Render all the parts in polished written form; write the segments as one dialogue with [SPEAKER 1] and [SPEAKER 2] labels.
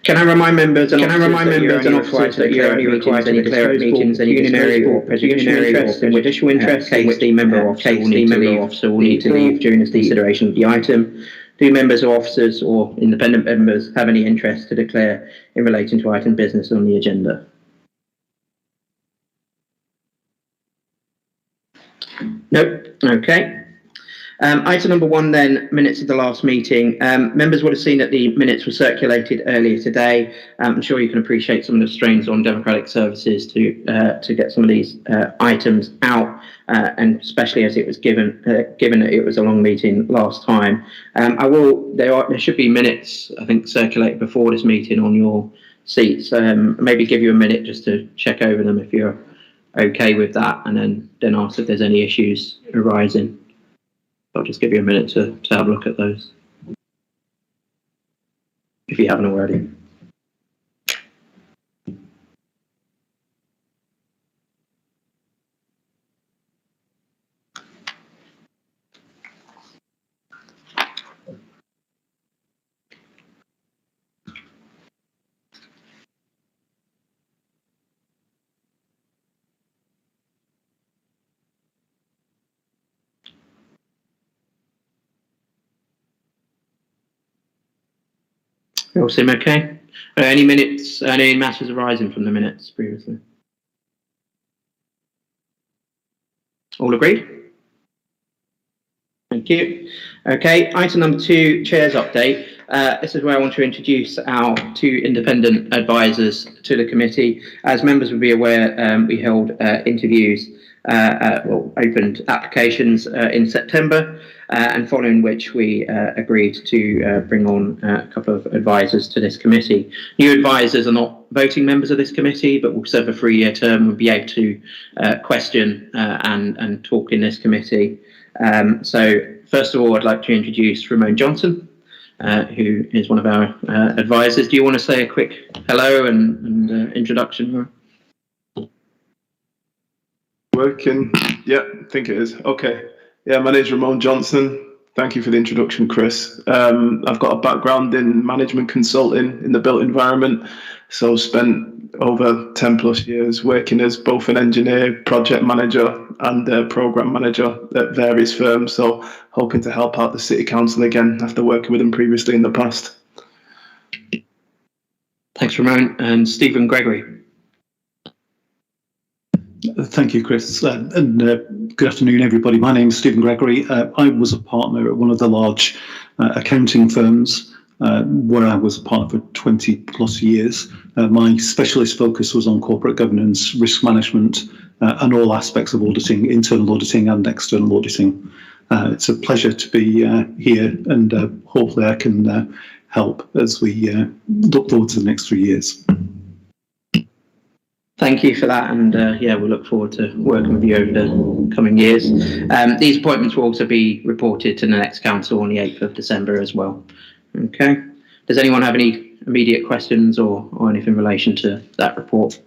[SPEAKER 1] Can I remind members and officers that you're only required to declare at meetings any pecuniary or prejudicial interest in which the member or officer will need to leave during the consideration of the item? Do members or officers or independent members have any interest to declare in relating to item business on the agenda? Nope. Okay. Item number 1 then, minutes of the last meeting. Members would have seen that the minutes were circulated earlier today. I'm sure you can appreciate some of the strains on democratic services to get some of these items out, and especially as it was given that it was a long meeting last time. There should be minutes, I think, circulated before this meeting on your seats. Maybe give you a minute just to check over them if you're okay with that, and then ask if there's any issues arising. I'll just give you a minute to have a look at those, if you haven't already. They all seem okay? Any matters arising from the minutes previously? All agreed? Thank you. Okay, item number 2, Chair's update. This is where I want to introduce our 2 independent advisors to the committee. As members will be aware, we held interviews, opened applications in September, and following which we agreed to bring on a couple of advisors to this committee. New advisors are not voting members of this committee, but will serve a 3-year term and will be able to question and talk in this committee. So first of all, I'd like to introduce Ramon Johnson, who is one of our advisors. Do you want to say a quick hello and introduction?
[SPEAKER 2] Working? Yeah, I think it is. Okay. Yeah, my name is Ramon Johnson. Thank you for the introduction, Chris. I've got a background in management consulting in the built environment, so spent over 10 plus years working as both an engineer, project manager and a program manager at various firms, so hoping to help out the City Council again after working with them previously in the past.
[SPEAKER 1] Thanks, Ramon. And Stephen Gregory.
[SPEAKER 3] Thank you, Chris, and good afternoon, everybody. My name is Stephen Gregory. I was a partner at one of the large accounting firms where I was a partner for 20 plus years. My specialist focus was on corporate governance, risk management, and all aspects of auditing, internal auditing and external auditing. It's a pleasure to be here, and hopefully I can help as we look forward to the next 3 years.
[SPEAKER 1] Thank you for that, and yeah, we look forward to working with you over the coming years. These appointments will also be reported to the next council on the 8th of December as well. Okay. Does anyone have any immediate questions or anything in relation to that report?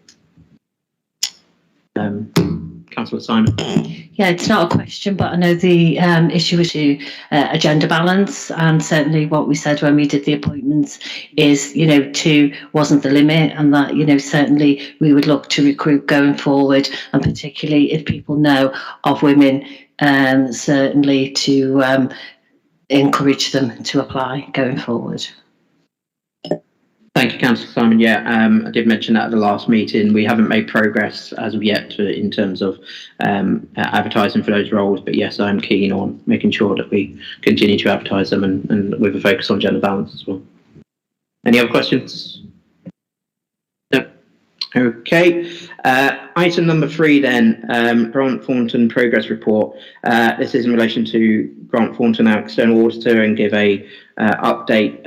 [SPEAKER 1] Councillor Simon.
[SPEAKER 4] Yeah, it's not a question, but I know the issue is to agenda balance, and certainly what we said when we did the appointments is, 2 wasn't the limit, and that, certainly we would look to recruit going forward, and particularly if people know of women, certainly to encourage them to apply going forward.
[SPEAKER 1] Thank you, Councillor Simon. Yeah, I did mention that at the last meeting. We haven't made progress as of yet in terms of advertising for those roles, but yes, I'm keen on making sure that we continue to advertise them and with a focus on gender balance as well. Any other questions? No. Okay. Item number 3 then, Grant Thornton progress report. This is in relation to Grant Thornton, our external auditor, and give a update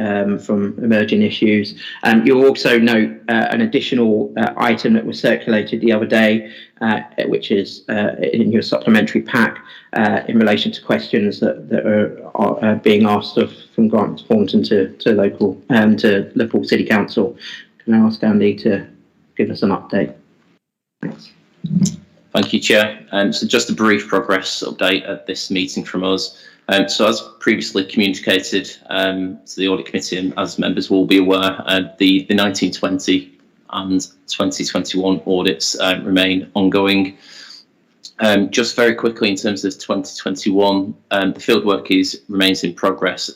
[SPEAKER 1] from emerging issues. You'll also note an additional item that was circulated the other day, which is in your supplementary pack in relation to questions that are being asked from Grant Thornton to Liverpool City Council. Can I ask Andy to give us an update? Thanks.
[SPEAKER 5] Thank you, Chair. So just a brief progress update at this meeting from us. So as previously communicated to the Audit Committee, and as members will be aware, the 1920 and 2021 audits remain ongoing. Just very quickly, in terms of 2021, the fieldwork remains in progress.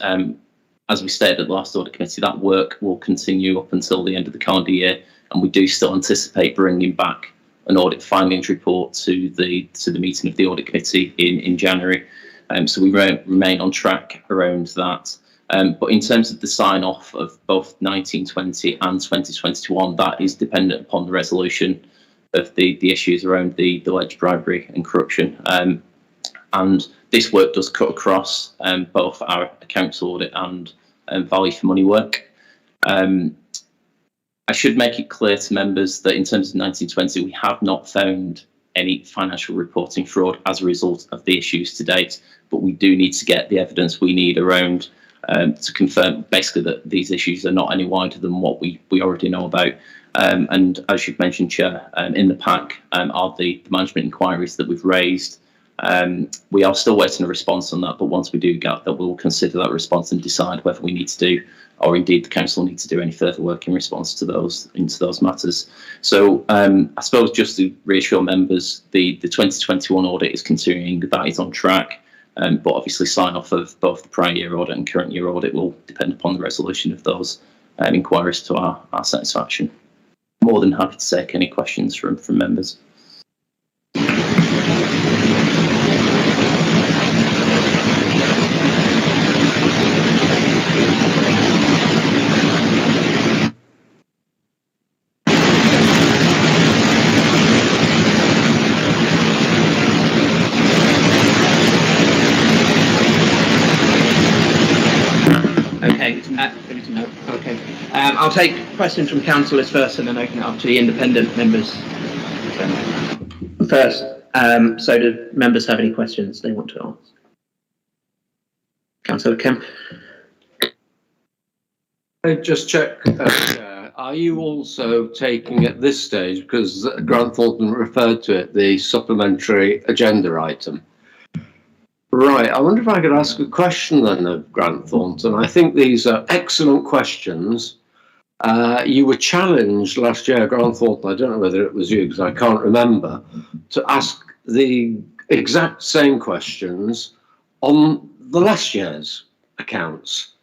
[SPEAKER 5] As we stated at the last Audit Committee, that work will continue up until the end of the calendar year, and we do still anticipate bringing back an audit findings report to the meeting of the Audit Committee in January. So we remain on track around that. But in terms of the sign-off of both 1920 and 2021, that is dependent upon the resolution of the issues around the alleged bribery and corruption. And this work does cut across both our accounts audit and value for money work. I should make it clear to members that in terms of 1920, we have not found any financial reporting fraud as a result of the issues to date, but we do need to get the evidence we need around to confirm basically that these issues are not any wider than what we already know about. And as you've mentioned, Chair, in the pack are the management inquiries that we've raised. We are still waiting a response on that, but once we do get that, we'll consider that response and decide whether we need to do, or indeed the council needs to do, any further work in response to those matters. So I suppose just to reassure members, the 2021 audit is continuing, that is on track, but obviously sign off of both the prior year audit and current year audit will depend upon the resolution of those inquiries to our satisfaction. More than happy to take any questions from members.
[SPEAKER 1] Okay. I'll take questions from councillors first and then open it up to the independent members. First, so do members have any questions they want to ask? Councillor Kemp.
[SPEAKER 6] Just check, are you also taking at this stage, because Grant Thornton referred to it, the supplementary agenda item? Right, I wonder if I could ask a question then of Grant Thornton. I think these are excellent questions. You were challenged last year, Grant Thornton, I don't know whether it was you because I can't remember, to ask the exact same questions on the last year's accounts.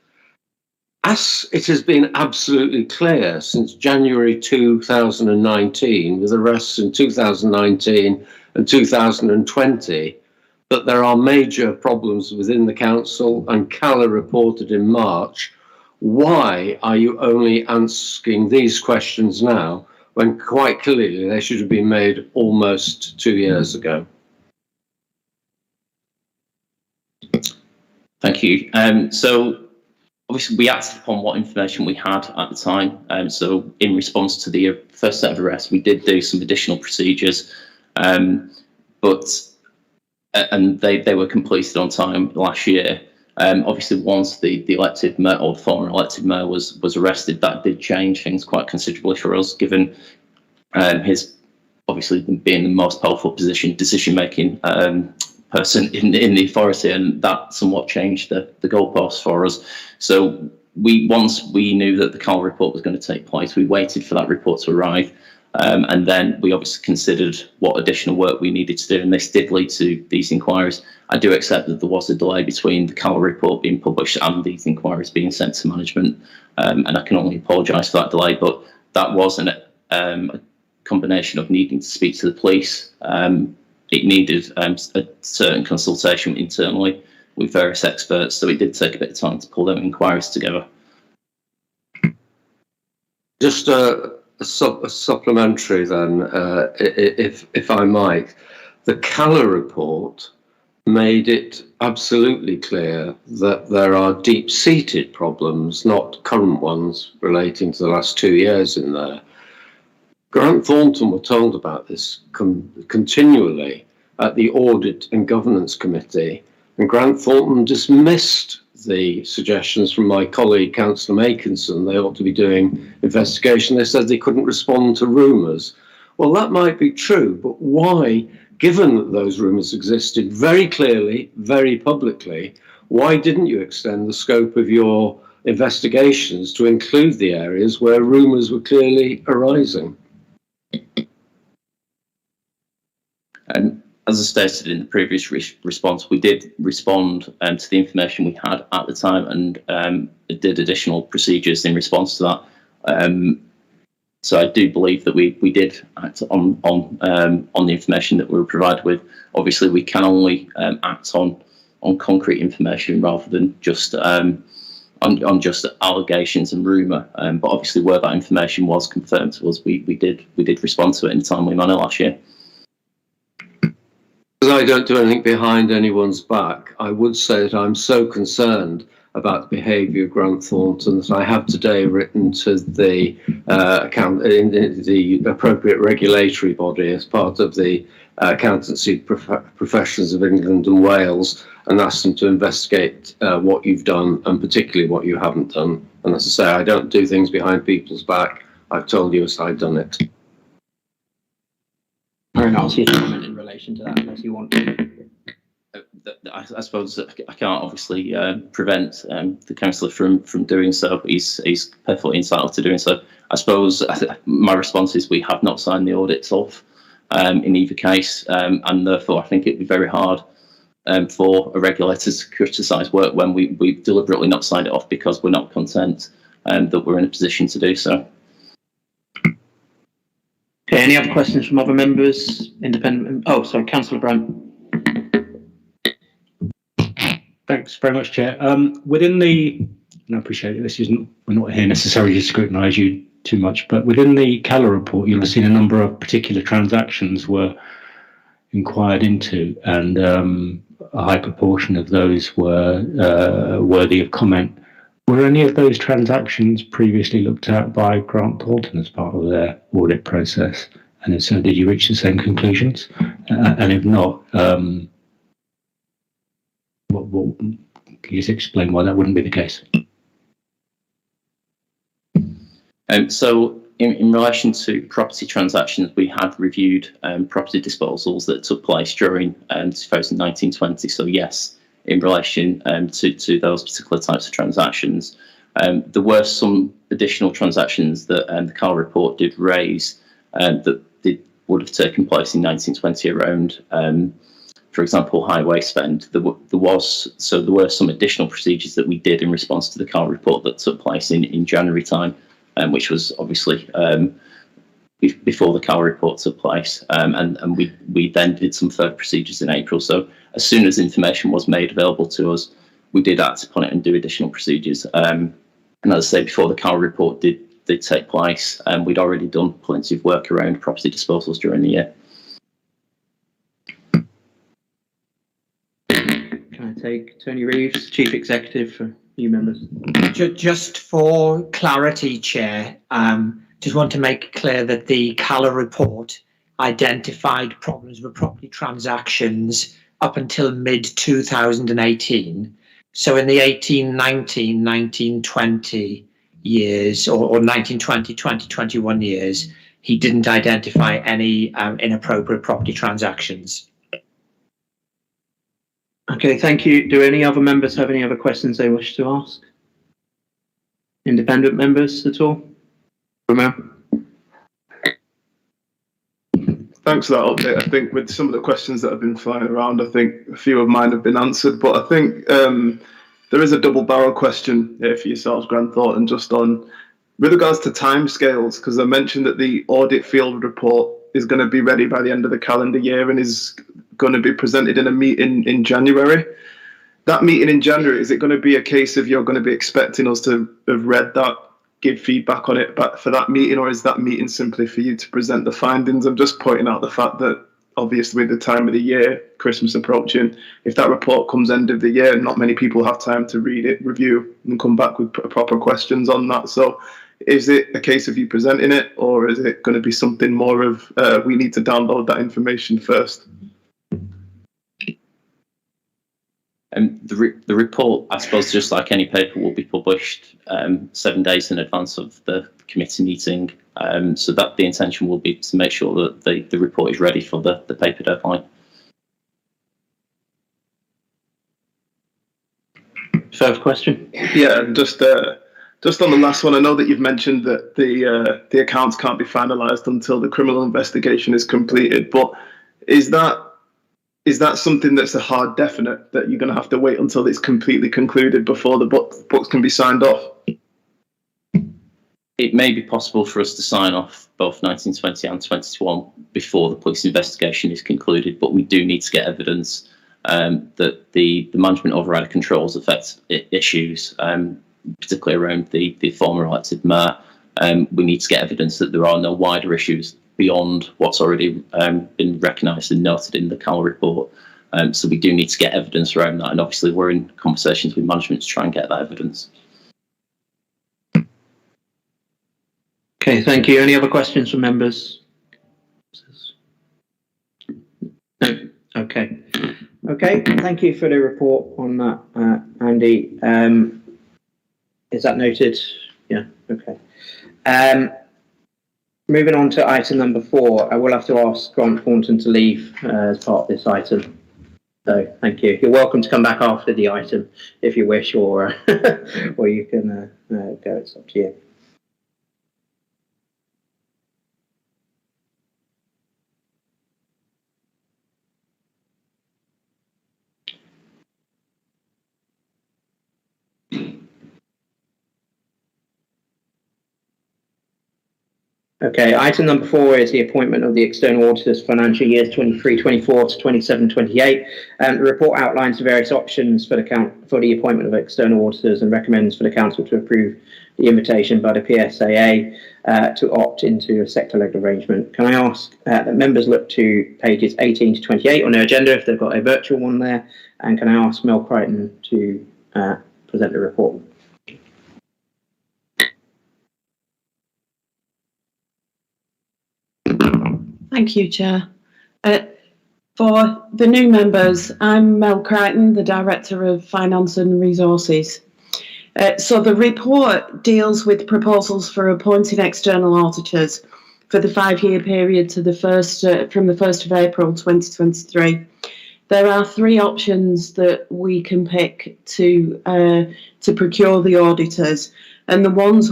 [SPEAKER 6] As it has been absolutely clear since January 2019, with arrests in 2019 and 2020, that there are major problems within the council, and Cala reported in March. Why are you only asking these questions now when quite clearly they should have been made almost 2 years ago?
[SPEAKER 5] Thank you. So obviously we acted upon what information we had at the time. So in response to the first set of arrests, we did do some additional procedures, and they were completed on time last year. Obviously, once the elected mayor or the former elected mayor was arrested, that did change things quite considerably for us, given his obviously being the most powerful decision-making person in the authority, and that somewhat changed the goalposts for us. So once we knew that the Cala report was going to take place, we waited for that report to arrive. And then we obviously considered what additional work we needed to do, and this did lead to these inquiries. I do accept that there was a delay between the Cala report being published and these inquiries being sent to management, and I can only apologise for that delay, but that was a combination of needing to speak to the police. It needed a certain consultation internally with various experts, so it did take a bit of time to pull them inquiries together.
[SPEAKER 6] Just a supplementary then, if I might. The Cala report made it absolutely clear that there are deep-seated problems, not current ones relating to the last 2 years in there. Grant Thornton were told about this continually at the Audit and Governance Committee, and Grant Thornton dismissed the suggestions from my colleague, Councillor Makinson. They ought to be doing investigation. They said they couldn't respond to rumours. Well, that might be true, but why, given that those rumours existed very clearly, very publicly, why didn't you extend the scope of your investigations to include the areas where rumours were clearly arising?
[SPEAKER 5] As I stated in the previous response, we did respond to the information we had at the time and did additional procedures in response to that. So I do believe that we did act on the information that we were provided with. Obviously, we can only act on concrete information rather than just on just allegations and rumour. But obviously, where that information was confirmed to us, we did respond to it in a timely manner last year.
[SPEAKER 6] Because I don't do anything behind anyone's back, I would say that I'm so concerned about the behaviour of Grant Thornton that I have today written to the the appropriate regulatory body as part of the Accountancy Professions of England and Wales and asked them to investigate what you've done and particularly what you haven't done. And as I say, I don't do things behind people's back. I've told you as I've done it.
[SPEAKER 1] Aaron, I'll see a comment in relation to that unless you want to.
[SPEAKER 5] I suppose I can't obviously prevent the councillor from doing so. He's perfectly entitled to doing so. I suppose my response is we have not signed the audits off in either case, and therefore I think it'd be very hard for a regulator to criticise work when we've deliberately not signed it off because we're not content that we're in a position to do so.
[SPEAKER 1] Okay, any other questions from other members? Independent? Oh, sorry, Councillor Brandt.
[SPEAKER 7] Thanks very much, Chair. Within the, and I appreciate it, we're not here necessarily to scrutinise you too much, but within the Cala report, you'll have seen a number of particular transactions were inquired into, and a high proportion of those were worthy of comment. Were any of those transactions previously looked at by Grant Thornton as part of their audit process? And if so, did you reach the same conclusions? And if not, what, can you just explain why that wouldn't be the case?
[SPEAKER 5] So in relation to property transactions, we had reviewed property disposals that took place during 2019-20. So yes, in relation to those particular types of transactions, there were some additional transactions that the Cala report did raise that would have taken place in 1920 around, for example, highway spend. There were some additional procedures that we did in response to the Cala report that took place in January time, which was obviously before the Cala report took place, and we then did some further procedures in April. So as soon as information was made available to us, we did act upon it and do additional procedures. And as I say, before the Cala report did take place, we'd already done plenty of work around property disposals during the year.
[SPEAKER 1] Can I take Tony Reeves, Chief Executive, for new members?
[SPEAKER 8] Just for clarity, Chair, just want to make clear that the Cala report identified problems with property transactions up until mid-2018. So in the 1819, 1920 years, or 1920, 2021 years, he didn't identify any inappropriate property transactions.
[SPEAKER 1] Okay, thank you. Do any other members have any other questions they wish to ask? Independent members at all? Romeo?
[SPEAKER 2] Thanks for that update. I think with some of the questions that have been flying around, I think a few of mine have been answered, but I think there is a double barrel question here for yourselves, Grant Thornton, just on with regards to timescales, because I mentioned that the audit field report is going to be ready by the end of the calendar year and is going to be presented in a meeting in January. That meeting in January, is it going to be a case of you're going to be expecting us to have read that, give feedback on it but for that meeting, or is that meeting simply for you to present the findings? I'm just pointing out the fact that obviously the time of the year, Christmas approaching, if that report comes end of the year, not many people have time to read it, review and come back with proper questions on that. So is it a case of you presenting it, or is it going to be something more of we need to download that information first?
[SPEAKER 5] The report, I suppose, just like any paper, will be published 7 days in advance of the committee meeting. So that the intention will be to make sure that the report is ready for the paper deadline.
[SPEAKER 1] further question?
[SPEAKER 2] Yeah, and just on the last one, I know that you've mentioned that the accounts can't be finalised until the criminal investigation is completed, but is that something that's a hard definite, that you're going to have to wait until it's completely concluded before the books can be signed off?
[SPEAKER 5] It may be possible for us to sign off both 1920 and 2021 before the police investigation is concluded, but we do need to get evidence that the management override controls affect issues, particularly around the former elected mayor. We need to get evidence that there are no wider issues beyond what's already been recognised and noted in the Cal report. So we do need to get evidence around that, and obviously we're in conversations with management to try and get that evidence.
[SPEAKER 1] Okay, thank you. Any other questions from members? No. Okay. Okay, thank you for the report on that, Andy. Is that noted? Yeah, okay. Moving on to item number 4, I will have to ask Grant Thornton to leave as part of this item. So thank you. You're welcome to come back after the item if you wish, or or you can go. It's up to you. Okay, item number 4 is the appointment of the external auditors for financial years 23-24 to 27-28. The report outlines the various options for the appointment of external auditors and recommends for the council to approve the invitation by the PSIAS to opt into a sector-led arrangement. Can I ask that members look to pages 18 to 28 on their agenda if they've got a virtual one there, and can I ask Mel Crichton to present the report?
[SPEAKER 9] Thank you, Chair. For the new members, I'm Mel Crichton, the Director of Finance and Resources. So the report deals with proposals for appointing external auditors for the 5-year period to from the 1st of April 2023. There are 3 options that we can pick to procure the auditors, and the one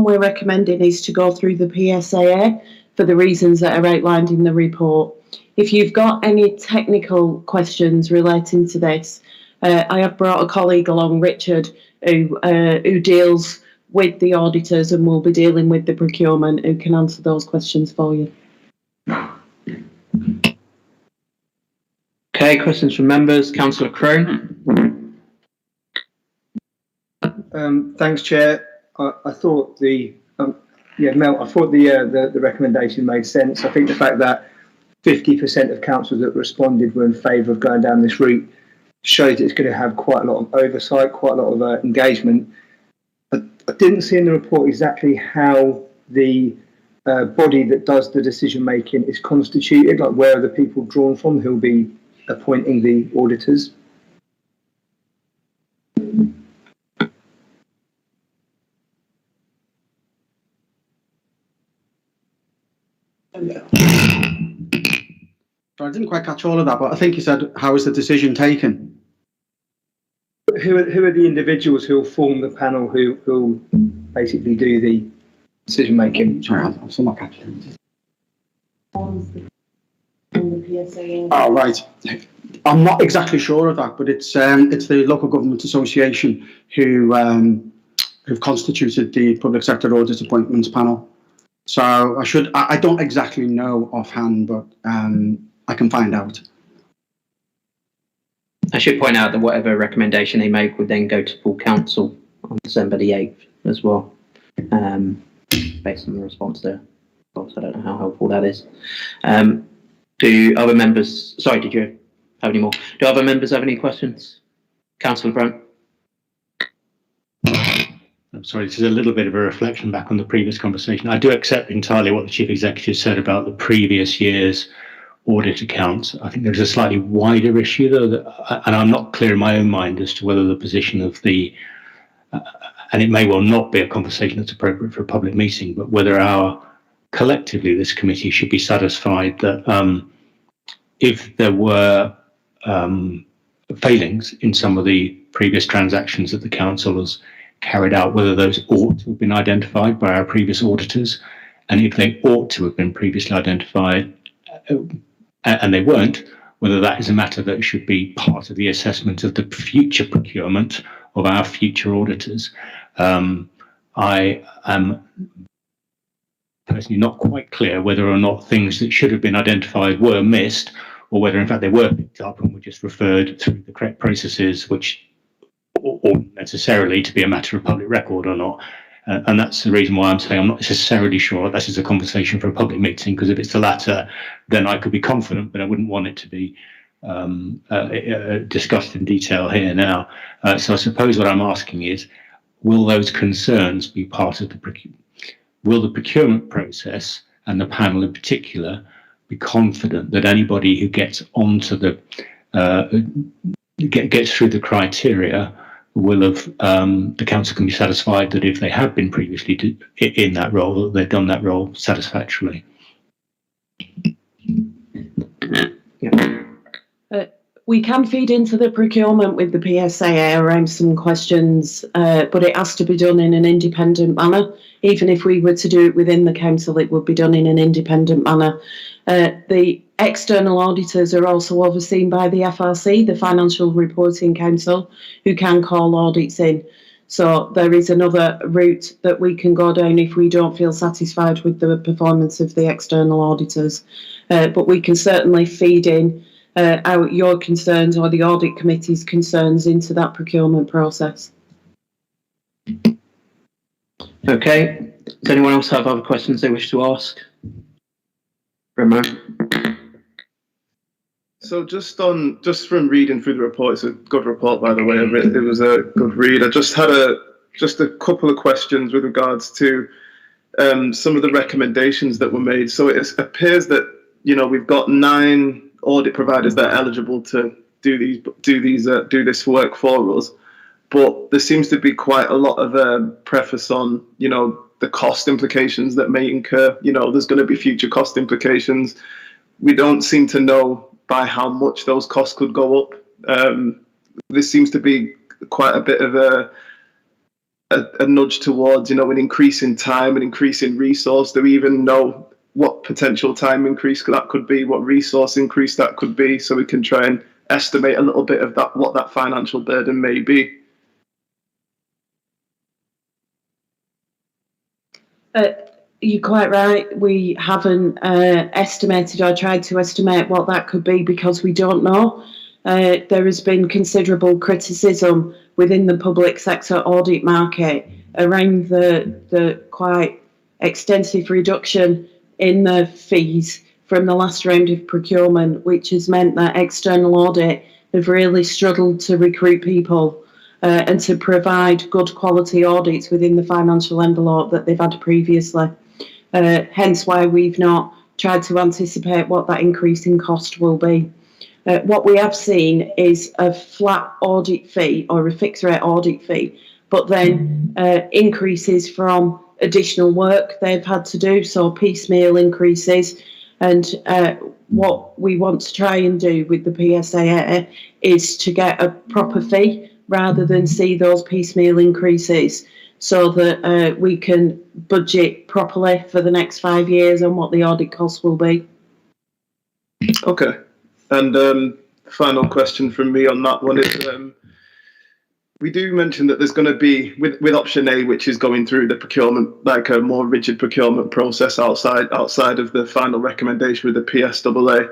[SPEAKER 9] we're recommending is to go through the PSIAS for the reasons that are outlined in the report. If you've got any technical questions relating to this, I have brought a colleague along, Richard, who deals with the auditors and will be dealing with the procurement, who can answer those questions for you.
[SPEAKER 1] Okay, questions from members. Councillor Crone.
[SPEAKER 10] Thanks, Chair. I thought Mel, I thought the recommendation made sense. I think the fact that 50% of councils that responded were in favour of going down this route shows it's going to have quite a lot of oversight, quite a lot of engagement. I didn't see in the report exactly how the body that does the decision making is constituted, like where are the people drawn from who'll be appointing the auditors.
[SPEAKER 11] I didn't quite catch all of that, but I think you said, how is the decision taken?
[SPEAKER 10] Who are the individuals who'll form the panel who'll basically do the decision making?
[SPEAKER 11] Sorry, I'm still not catching it. Oh, right. I'm not exactly sure of that, but it's the local government association who've constituted the public sector audit appointments panel. So I don't exactly know offhand, but I can find out.
[SPEAKER 1] I should point out that whatever recommendation they make would then go to full council on December the 8th as well, based on the response there. Of course, I don't know how helpful that is. Do other members, sorry, did you have any more? Do other members have any questions? Councillor Grant.
[SPEAKER 7] I'm sorry, this is a little bit of a reflection back on the previous conversation. I do accept entirely what the Chief Executive said about the previous year's audit accounts. I think there's a slightly wider issue, though, and I'm not clear in my own mind as to whether the position of the, and it may well not be a conversation that's appropriate for a public meeting, but whether collectively this committee should be satisfied that if there were failings in some of the previous transactions that the council has carried out, whether those ought to have been identified by our previous auditors, and if they ought to have been previously identified and they weren't, whether that is a matter that should be part of the assessment of the future procurement of our future auditors. I am personally not quite clear whether or not things that should have been identified were missed, or whether in fact they were picked up and were just referred through the correct processes, which or necessarily to be a matter of public record or not. And that's the reason why I'm saying I'm not necessarily sure this is a conversation for a public meeting, because if it's the latter, then I could be confident, but I wouldn't want it to be discussed in detail here now. So I suppose what I'm asking is, will those concerns be part of will the procurement process and the panel in particular be confident that anybody who gets onto the gets through the criteria will have the council can be satisfied that if they have been previously in that role, that they've done that role satisfactorily?
[SPEAKER 9] We can feed into the procurement with the PSIA around some questions, but it has to be done in an independent manner. Even if we were to do it within the council, it would be done in an independent manner. The external auditors are also overseen by the FRC, the Financial Reporting Council, who can call audits in. So there is another route that we can go down if we don't feel satisfied with the performance of the external auditors. But we can certainly feed in your concerns or the Audit Committee's concerns into that procurement process.
[SPEAKER 1] Okay. Does anyone else have other questions they wish to ask? Remo?
[SPEAKER 2] So just from reading through the report, it's a good report, by the way. It was a good read. I just had a couple of questions with regards to some of the recommendations that were made. So it appears that we've got 9 audit providers that are eligible to do this work for us, but there seems to be quite a lot of preface on the cost implications that may incur. There's going to be future cost implications. We don't seem to know by how much those costs could go up. There seems to be quite a bit of a nudge towards an increase in time, an increase in resource. Do we even know what potential time increase that could be, what resource increase that could be, so we can try and estimate a little bit of that, what that financial burden may be?
[SPEAKER 9] You're quite right. We haven't estimated or tried to estimate what that could be because we don't know. There has been considerable criticism within the public sector audit market around the quite extensive reduction in the fees from the last round of procurement, which has meant that external audit have really struggled to recruit people and to provide good quality audits within the financial envelope that they've had previously. Hence why we've not tried to anticipate what that increase in cost will be. What we have seen is a flat audit fee or a fixed rate audit fee, but then increases from additional work they've had to do, so piecemeal increases. And what we want to try and do with the PSIA is to get a proper fee rather than see those piecemeal increases, so that we can budget properly for the next 5 years on what the audit costs will be.
[SPEAKER 2] Okay. And final question from me on that one is, we do mention that there's going to be, with option A, which is going through the procurement, like a more rigid procurement process outside of the final recommendation with the PSAA,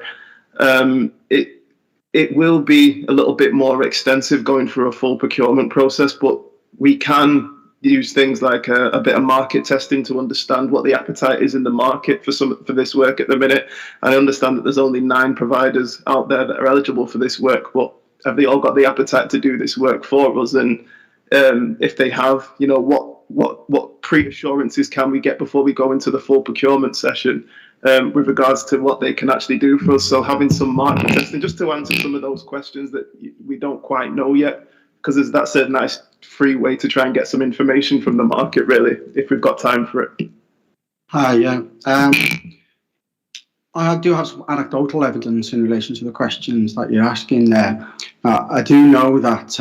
[SPEAKER 2] it will be a little bit more extensive going through a full procurement process, but we can use things like a bit of market testing to understand what the appetite is in the market for this work at the minute. I understand that there's only 9 providers out there that are eligible for this work, but have they all got the appetite to do this work for us? And if they have, what pre-assurances can we get before we go into the full procurement session with regards to what they can actually do for us? So having some market testing just to answer some of those questions that we don't quite know yet, because that's a nice free way to try and get some information from the market, really, if we've got time for it.
[SPEAKER 11] Hi, yeah. I do have some anecdotal evidence in relation to the questions that you're asking there. I do know that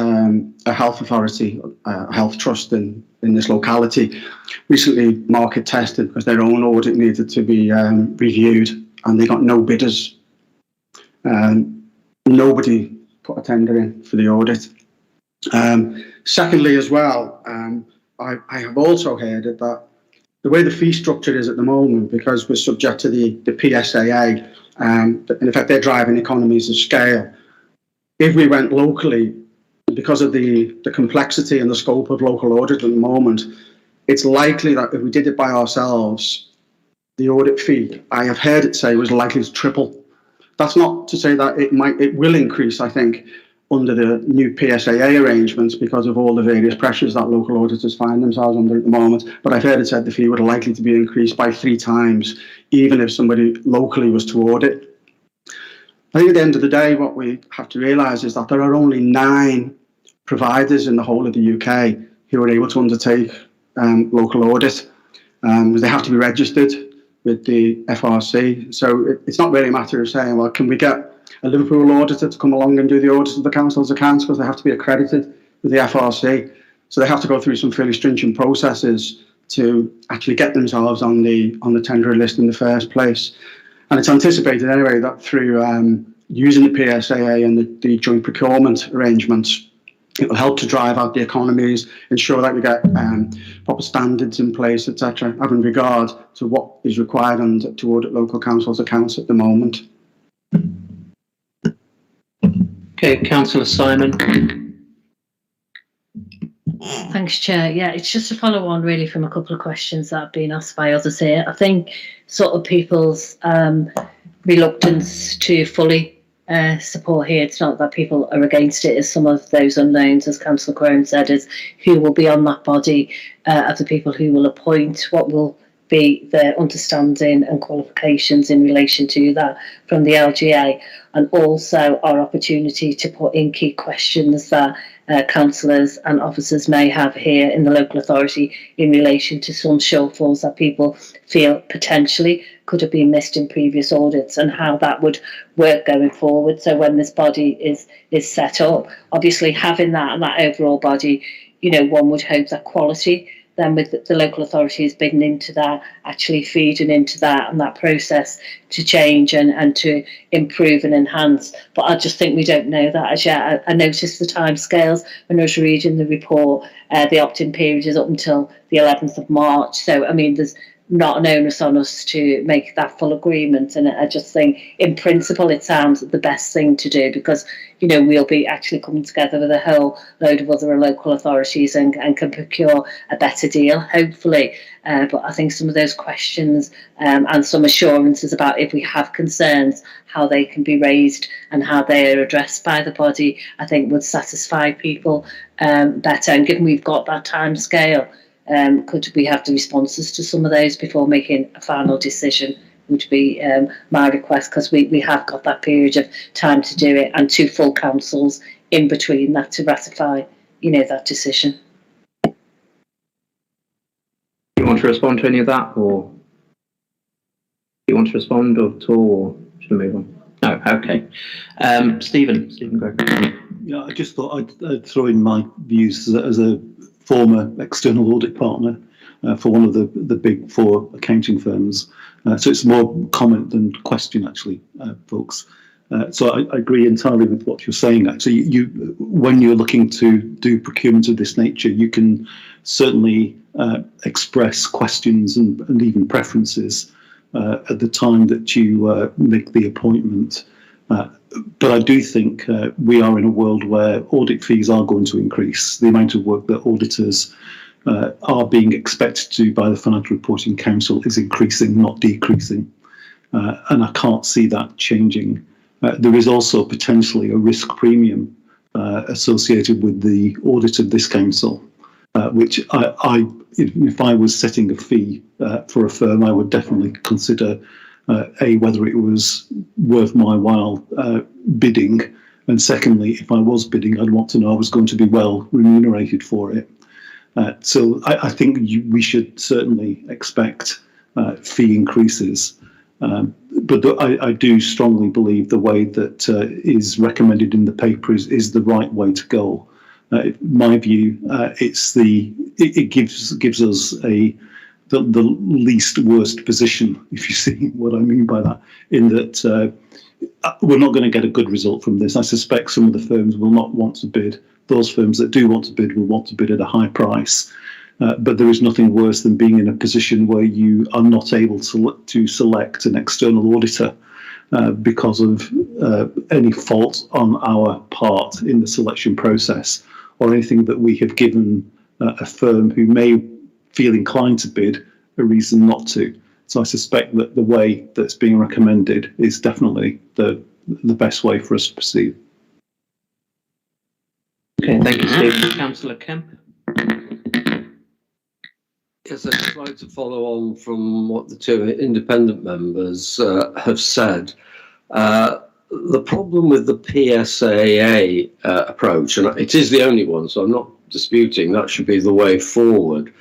[SPEAKER 11] a health authority, a health trust in this locality, recently market tested because their own audit needed to be reviewed, and they got no bidders. Nobody put a tender in for the audit. Secondly, as well, I have also heard that the way the fee structure is at the moment, because we're subject to the PSIAS, in effect they're driving economies of scale. If we went locally, because of the complexity and the scope of local audit at the moment, it's likely that if we did it by ourselves, the audit fee, I have heard it say, was likely to triple. That's not to say that it will increase, I think, under the new PSIAS arrangements because of all the various pressures that local auditors find themselves under at the moment. But I've heard it said the fee would likely to be increased by 3 times, even if somebody locally was to audit. I think at the end of the day, what we have to realise is that there are only 9 providers in the whole of the UK who are able to undertake local audit. They have to be registered with the FRC. So it's not really a matter of saying, well, can we get a Liverpool auditor to come along and do the audit of the council's accounts, because they have to be accredited with the FRC. So they have to go through some fairly stringent processes to actually get themselves on the tender list in the first place. And it's anticipated anyway that through using the PSIAS and the joint procurement arrangements, it will help to drive out the economies, ensure that we get proper standards in place, etc., having regard to what is required and to audit local councils' accounts at the moment.
[SPEAKER 1] Okay, Councillor Simon.
[SPEAKER 4] Thanks, Chair. Yeah, it's just a follow on really from a couple of questions that have been asked by others here. I think sort of people's reluctance to fully support here, it's not that people are against it, as some of those unknowns, as Councillor Crone said, is who will be on that body of the people who will appoint, what will be their understanding and qualifications in relation to that from the LGA, and also our opportunity to put in key questions that councillors and officers may have here in the local authority in relation to some shortfalls that people feel potentially could have been missed in previous audits, and how that would work going forward. So when this body is set up, obviously having that and that overall body, you know, one would hope that quality then with the local authorities bidding into that, actually feeding into that and that process to change and to improve and enhance. But I just think we don't know that as yet. I noticed the timescales when I was reading the report. The opt-in period is up until the 11th of March. So, I mean, there's not an onus on us to make that full agreement. And I just think, in principle, it sounds the best thing to do, because, you know, we'll be actually coming together with a whole load of other local authorities and can procure a better deal, hopefully. But I think some of those questions and some assurances about if we have concerns, how they can be raised and how they are addressed by the body, I think would satisfy people better. And given we've got that time scale, could we have the responses to some of those before making a final decision, would be my request, because we have got that period of time to do it and 2 full councils in between that to ratify, you know, that decision.
[SPEAKER 1] You want to respond to any of that, or you want to respond at all, or should we move on? No, okay. Stephen Gregory.
[SPEAKER 3] Yeah, I just thought I'd throw in my views as a former external audit partner for one of the big 4 accounting firms. So it's more comment than question, actually, folks. So I agree entirely with what you're saying. Actually, when you're looking to do procurement of this nature, you can certainly express questions and even preferences at the time that you make the appointment. But I do think we are in a world where audit fees are going to increase. The amount of work that auditors are being expected to do by the Financial Reporting Council is increasing, not decreasing. And I can't see that changing. There is also potentially a risk premium associated with the audit of this council, which if I was setting a fee for a firm, I would definitely consider whether it was worth my while bidding, and secondly, if I was bidding, I'd want to know I was going to be well remunerated for it. So I think we should certainly expect fee increases. I do strongly believe the way that is recommended in the paper is the right way to go. In my view, it gives us the least worst position, if you see what I mean by that, in that we're not going to get a good result from this. I suspect some of the firms will not want to bid. Those firms that do want to bid will want to bid at a high price. But there is nothing worse than being in a position where you are not able to select an external auditor because of any fault on our part in the selection process, or anything that we have given a firm who may feel inclined to bid a reason not to. So I suspect that the way that's being recommended is definitely the best way for us to proceed.
[SPEAKER 1] Okay, thank you, Steve. Councillor Kemp.
[SPEAKER 6] Yes, I'd just like to follow on from what the two independent members have said. The problem with the PSIA approach, and it is the only one, so I'm not disputing that should be the way forward,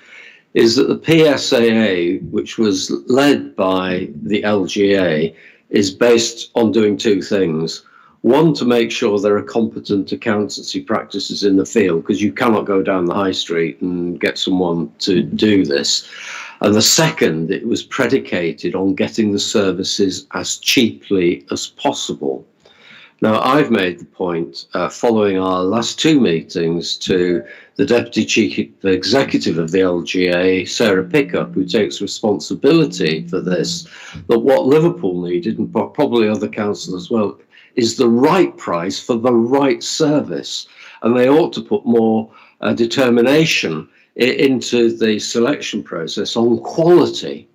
[SPEAKER 6] is that the PSIA, which was led by the LGA, is based on doing two things. One, to make sure there are competent accountancy practices in the field, because you cannot go down the high street and get someone to do this. And the second, it was predicated on getting the services as cheaply as possible. Now, I've made the point, following our last two meetings, to the Deputy Chief Executive of the LGA, Sarah Pickup, who takes responsibility for this, that what Liverpool needed, and probably other councils as well, is the right price for the right service. And they ought to put more determination into the selection process on quality.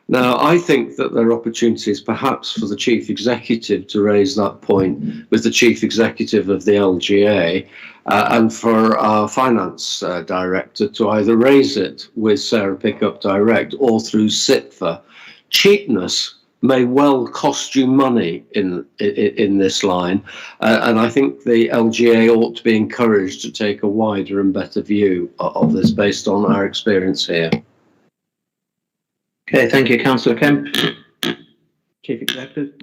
[SPEAKER 6] Now, I think that there are opportunities perhaps for the Chief Executive to raise that point with the Chief Executive of the LGA and for our Finance Director to either raise it with Sarah Pickup direct or through SIPFA. Cheapness may well cost you money in this line, and I think the LGA ought to be encouraged to take a wider and better view of this based on our experience here.
[SPEAKER 1] Okay, thank you, Councillor Kemp. Chief Executive.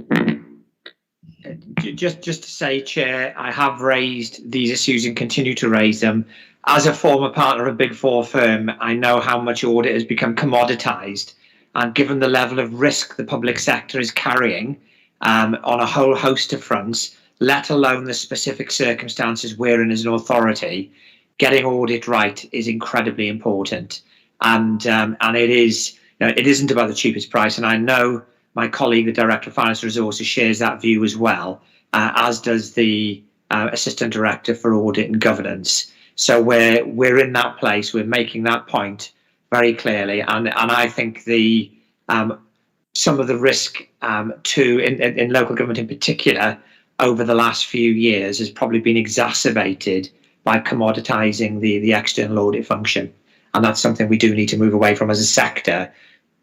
[SPEAKER 8] Just to say, Chair, I have raised these issues and continue to raise them. As a former partner of a Big Four firm, I know how much audit has become commoditised. And given the level of risk the public sector is carrying on a whole host of fronts, let alone the specific circumstances we're in as an authority, getting audit right is incredibly important. And it is, it isn't about the cheapest price. And I know my colleague, the Director of Finance Resources, shares that view as well, as does the Assistant Director for Audit and Governance. So we're in that place. We're making that point very clearly, and I think the some of the risk in local government in particular over the last few years has probably been exacerbated by commoditising the external audit function, and that's something we do need to move away from as a sector.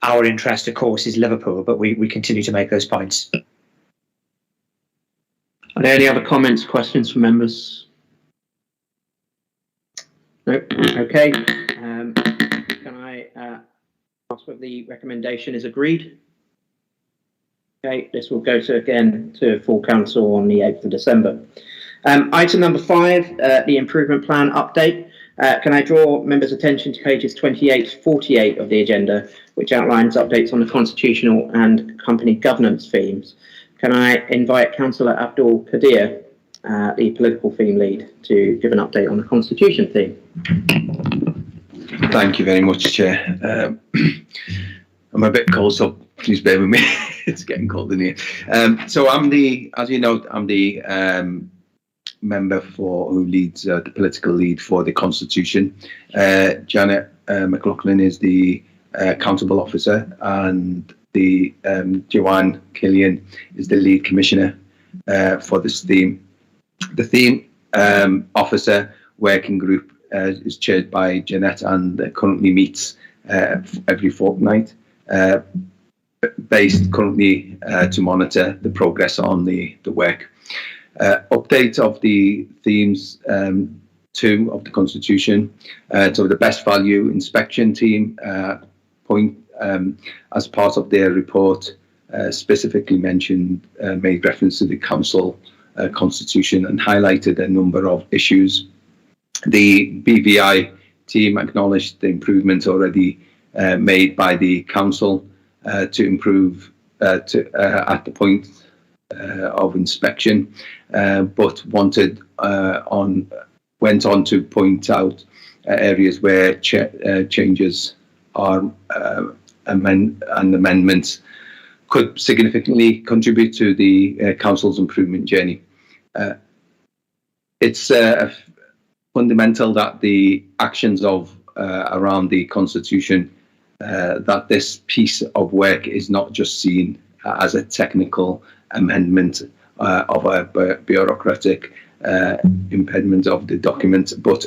[SPEAKER 8] Our interest, of course, is Liverpool, but we continue to make those points.
[SPEAKER 1] Are there any other comments, questions from members? No. Okay. Can I ask whether the recommendation is agreed? Okay, this will go to full council on the 8th of December. Item number 5, the improvement plan update. Can I draw members' attention to pages 28 to 48 of the agenda, which outlines updates on the constitutional and company governance themes? Can I invite Councillor Abdul Kadir, the political theme lead, to give an update on the constitution theme?
[SPEAKER 12] Thank you very much, Chair. I'm a bit cold, so please bear with me. It's getting cold in here. So I'm as you know, I'm the member who leads the political lead for the Constitution. Janet McLaughlin is the accountable officer, and the Joanne Killian is the lead commissioner for this theme. The theme officer working group is chaired by Jeanette and currently meets every fortnight, based currently to monitor the progress on the work. Update of the themes 2 of the Constitution. So the best value inspection team point as part of their report specifically made reference to the council constitution and highlighted a number of issues. The BVI team acknowledged the improvements already made by the council to improve at the point of inspection, but went on to point out areas where changes are and amendments could significantly contribute to the council's improvement journey. It's fundamental that the actions of around the constitution, that this piece of work is not just seen as a technical amendment of a bureaucratic impediment of the document, but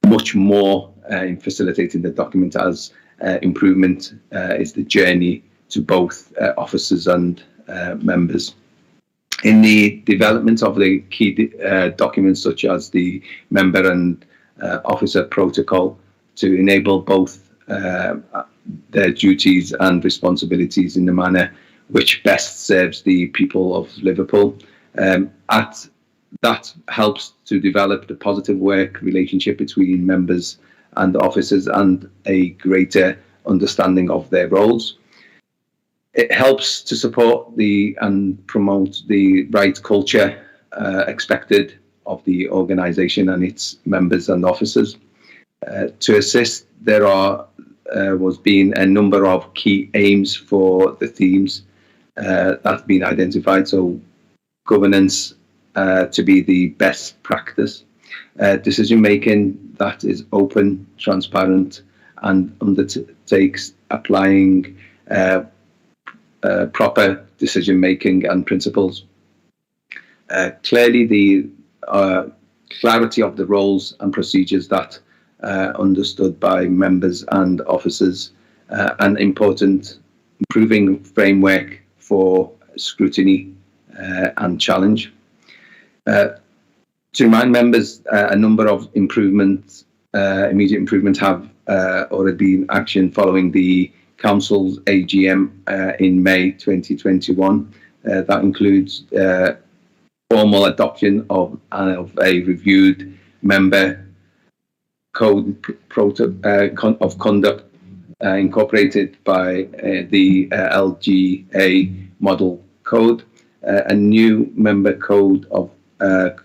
[SPEAKER 12] much more in facilitating the document as improvement is the journey to both officers and members. In the development of the key documents such as the member and officer protocol to enable both their duties and responsibilities in the manner which best serves the people of Liverpool. That helps to develop the positive work relationship between members and officers and a greater understanding of their roles. It helps to support and promote the right culture expected of the organisation and its members and officers. To assist, there was been a number of key aims for the themes that have been identified. So governance to be the best practice, decision making that is open, transparent, and undertakes applying proper decision making and principles. Clearly, the clarity of the roles and procedures that understood by members and officers, an important improving framework for scrutiny and challenge. To remind members, a number of improvements, immediate improvements have already been action following the Council's AGM in May 2021. That includes formal adoption of a reviewed member code of conduct incorporated by the LGA model code, a new member code of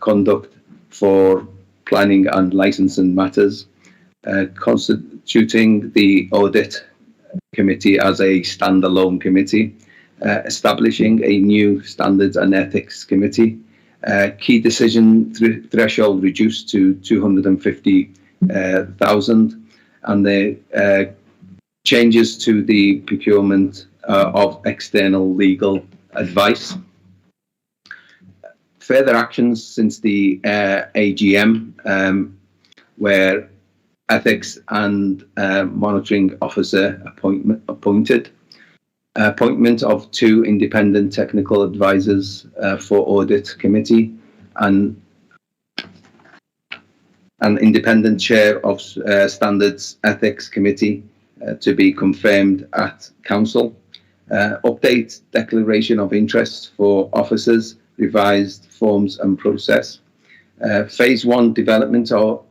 [SPEAKER 12] conduct for planning and licensing matters, constituting the Audit Committee as a standalone committee, establishing a new Standards and Ethics Committee, key decision threshold reduced to 250,000, and the changes to the procurement of external legal advice. Further actions since the AGM, where ethics and monitoring officer appointed, appointment of 2 independent technical advisors for Audit Committee, and an independent chair of Standards Ethics Committee to be confirmed at Council. Update declaration of interest for officers, revised forms and process. Phase 1 development or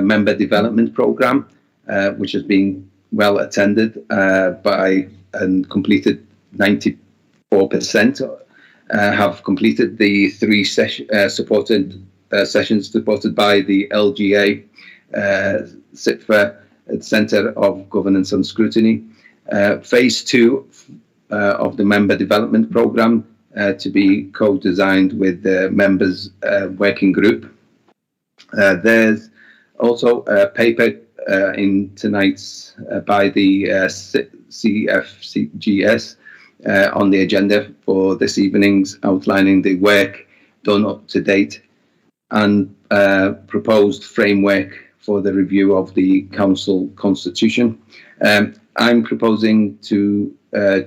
[SPEAKER 12] member development programme, which has been well attended by and completed 94%, have completed the 3 sessions supported by the LGA, CITFA, Centre of Governance and Scrutiny. Phase 2 of the member development programme to be co-designed with the members working group. There's also a paper in tonight's by the CFCGS on the agenda for this evening's, outlining the work done up to date and proposed framework for the review of the council constitution. I'm proposing to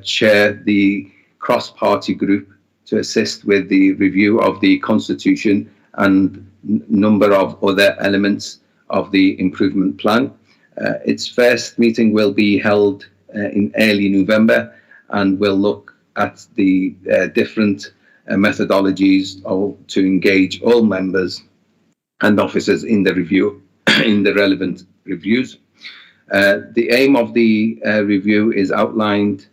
[SPEAKER 12] chair the cross-party group to assist with the review of the constitution and number of other elements of the improvement plan. Its first meeting will be held in early November and will look at the different methodologies to engage all members and officers in the review, in the relevant reviews. The aim of the review is outlined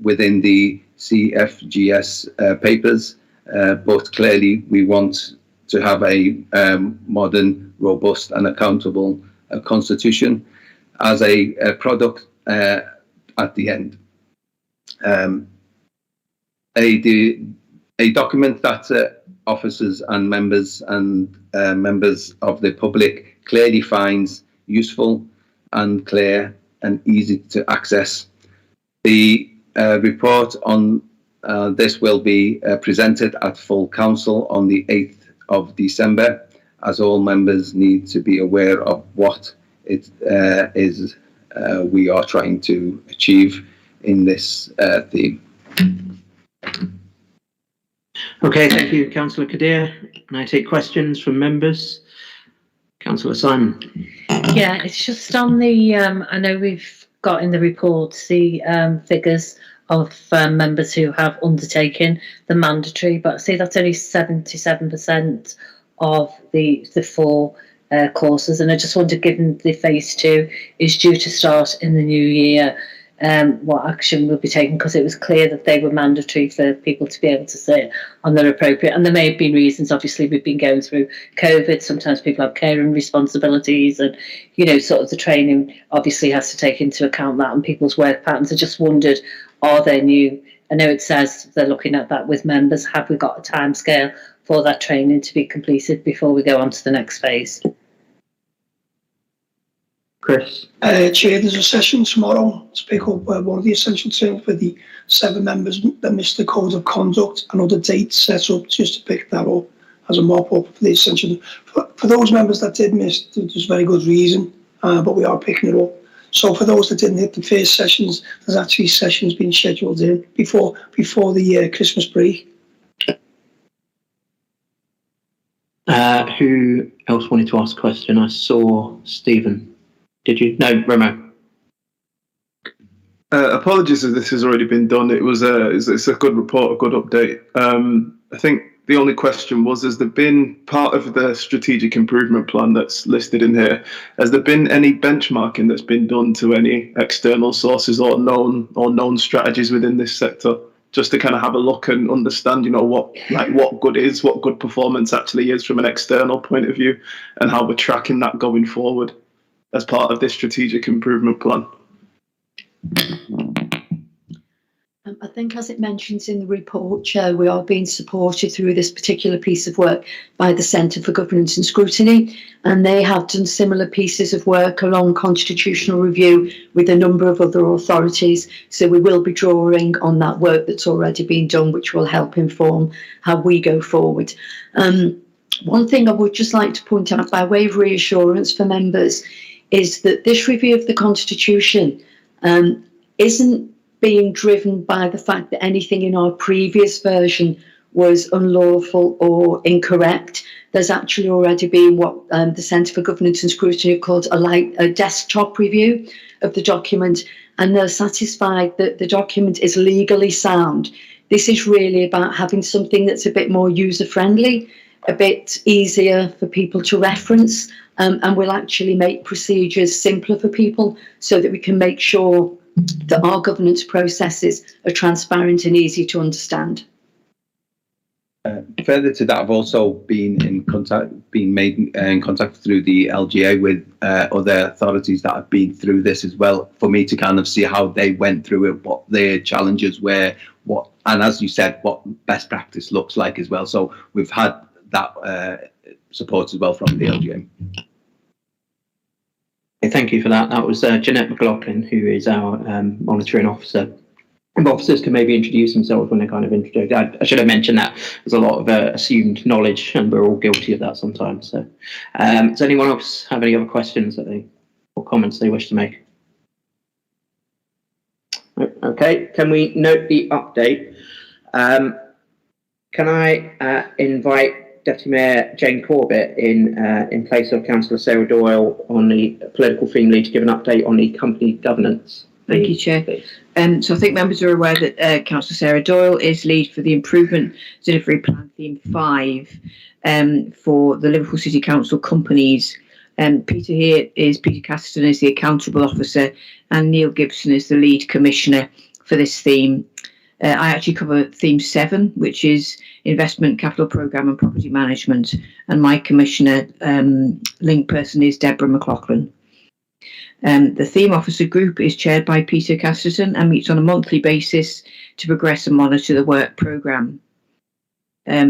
[SPEAKER 12] within the CFGS papers, but clearly we want to have a modern, robust and accountable constitution as a product at the end. A document that officers and members of the public clearly finds useful and clear and easy to access. The report on this will be presented at full council on the 8th of December, as all members need to be aware of what it is we are trying to achieve in this theme.
[SPEAKER 1] Okay, thank you, Councillor Kadir. Can I take questions from members? Councillor Simon.
[SPEAKER 4] Yeah, it's just on the, I know we've got in the reports the figures of members who have undertaken the mandatory, but I see that's only 77% of the 4 courses, and I just wondered, given the phase 2 is due to start in the new year, what action will be taken, because it was clear that they were mandatory for people to be able to sit on their appropriate, and there may have been reasons. Obviously we've been going through COVID, sometimes people have caring responsibilities, and you know, sort of the training obviously has to take into account that and people's work patterns. I just wondered, are there new, I know it says they're looking at that with members, have we got a timescale for that training to be completed before we go on to the next phase?
[SPEAKER 1] Chris.
[SPEAKER 13] Chair, there's a session tomorrow to pick up one of the essential things for the 7 members that missed the code of conduct and other dates set up, just to pick that up as a mop-up for the essential. For those members that did miss, there's very good reason, but we are picking it up. So for those that didn't hit the first sessions, there's actually sessions being scheduled in before the Christmas break.
[SPEAKER 1] Who else wanted to ask a question? I saw Stephen. Did you? No, Remo.
[SPEAKER 2] Apologies if this has already been done. It's a good report, a good update. I think the only question was, has there been part of the strategic improvement plan that's listed in here? Has there been any benchmarking that's been done to any external sources or known strategies within this sector, just to kind of have a look and understand, you know, what good is, what good performance actually is from an external point of view, and how we're tracking that going forward as part of this strategic improvement plan?
[SPEAKER 14] I think, as it mentions in the report, Chair, we are being supported through this particular piece of work by the Centre for Governance and Scrutiny, and they have done similar pieces of work along constitutional review with a number of other authorities. So we will be drawing on that work that's already been done, which will help inform how we go forward. One thing I would just like to point out by way of reassurance for members is that this review of the Constitution isn't being driven by the fact that anything in our previous version was unlawful or incorrect. There's actually already been what the Centre for Governance and Scrutiny have called a desktop review of the document, and they're satisfied that the document is legally sound. This is really about having something that's a bit more user-friendly, a bit easier for people to reference, and will actually make procedures simpler for people so that we can make sure that our governance processes are transparent and easy to understand.
[SPEAKER 12] Further to that, I've also been made in contact through the LGA with other authorities that have been through this as well, for me to kind of see how they went through it, what their challenges were, and as you said, what best practice looks like as well. So we've had that support as well from the LGA.
[SPEAKER 1] Thank you for that. That was Jeanette McLaughlin, who is our monitoring officer. And officers can maybe introduce themselves when they're kind of introduced. I should have mentioned that there's a lot of assumed knowledge, and we're all guilty of that sometimes. So, does anyone else have any other questions or comments they wish to make? Okay, can we note the update? Can I invite Deputy Mayor Jane Corbett in place of Councillor Sarah Doyle on the political theme lead to give an update on the company governance
[SPEAKER 15] Thank you, Chair. So I think members are aware that Councillor Sarah Doyle is lead for the Improvement Delivery Plan Theme 5 for the Liverpool City Council companies. Peter Casterton is the Accountable Officer, and Neil Gibson is the Lead Commissioner for this theme. I actually cover Theme 7, which is Investment, Capital Programme and Property Management, and my Commissioner link person is Deborah McLaughlin. The Theme Officer Group is chaired by Peter Casterton and meets on a monthly basis to progress and monitor the work programme.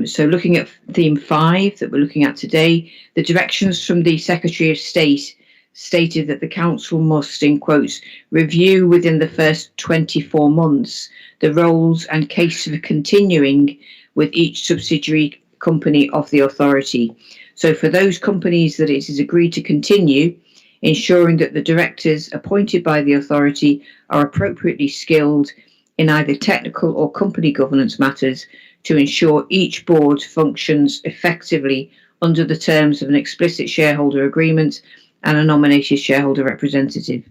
[SPEAKER 15] So looking at Theme 5 that we're looking at today, the directions from the Secretary of State stated that the Council must, in quotes, review within the first 24 months the roles and case for continuing with each subsidiary company of the authority. So for those companies that it is agreed to continue, ensuring that the directors appointed by the authority are appropriately skilled in either technical or company governance matters to ensure each board functions effectively under the terms of an explicit shareholder agreement and a nominated shareholder representative.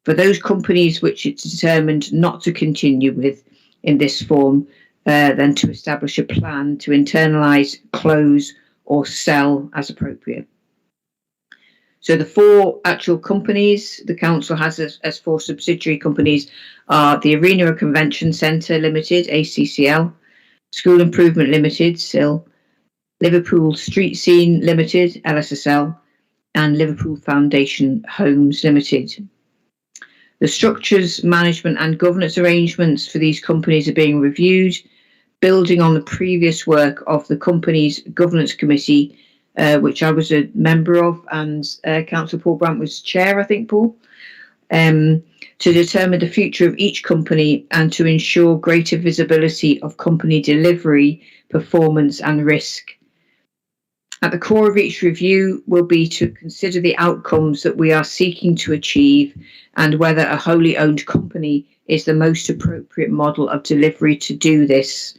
[SPEAKER 15] For those companies which it's determined not to continue with in this form, then to establish a plan to internalise, close or sell as appropriate. So the 4 actual companies the Council has as 4 subsidiary companies are the Arena and Convention Centre Limited, ACCL, School Improvement Limited, SIL, Liverpool Street Scene Limited, LSSL, and Liverpool Foundation Homes Limited. The structures, management and governance arrangements for these companies are being reviewed, building on the previous work of the company's governance committee, which I was a member of, and Councillor Paul Brandt was chair, I think, Paul, to determine the future of each company and to ensure greater visibility of company delivery, performance and risk. At the core of each review will be to consider the outcomes that we are seeking to achieve and whether a wholly owned company is the most appropriate model of delivery to do this.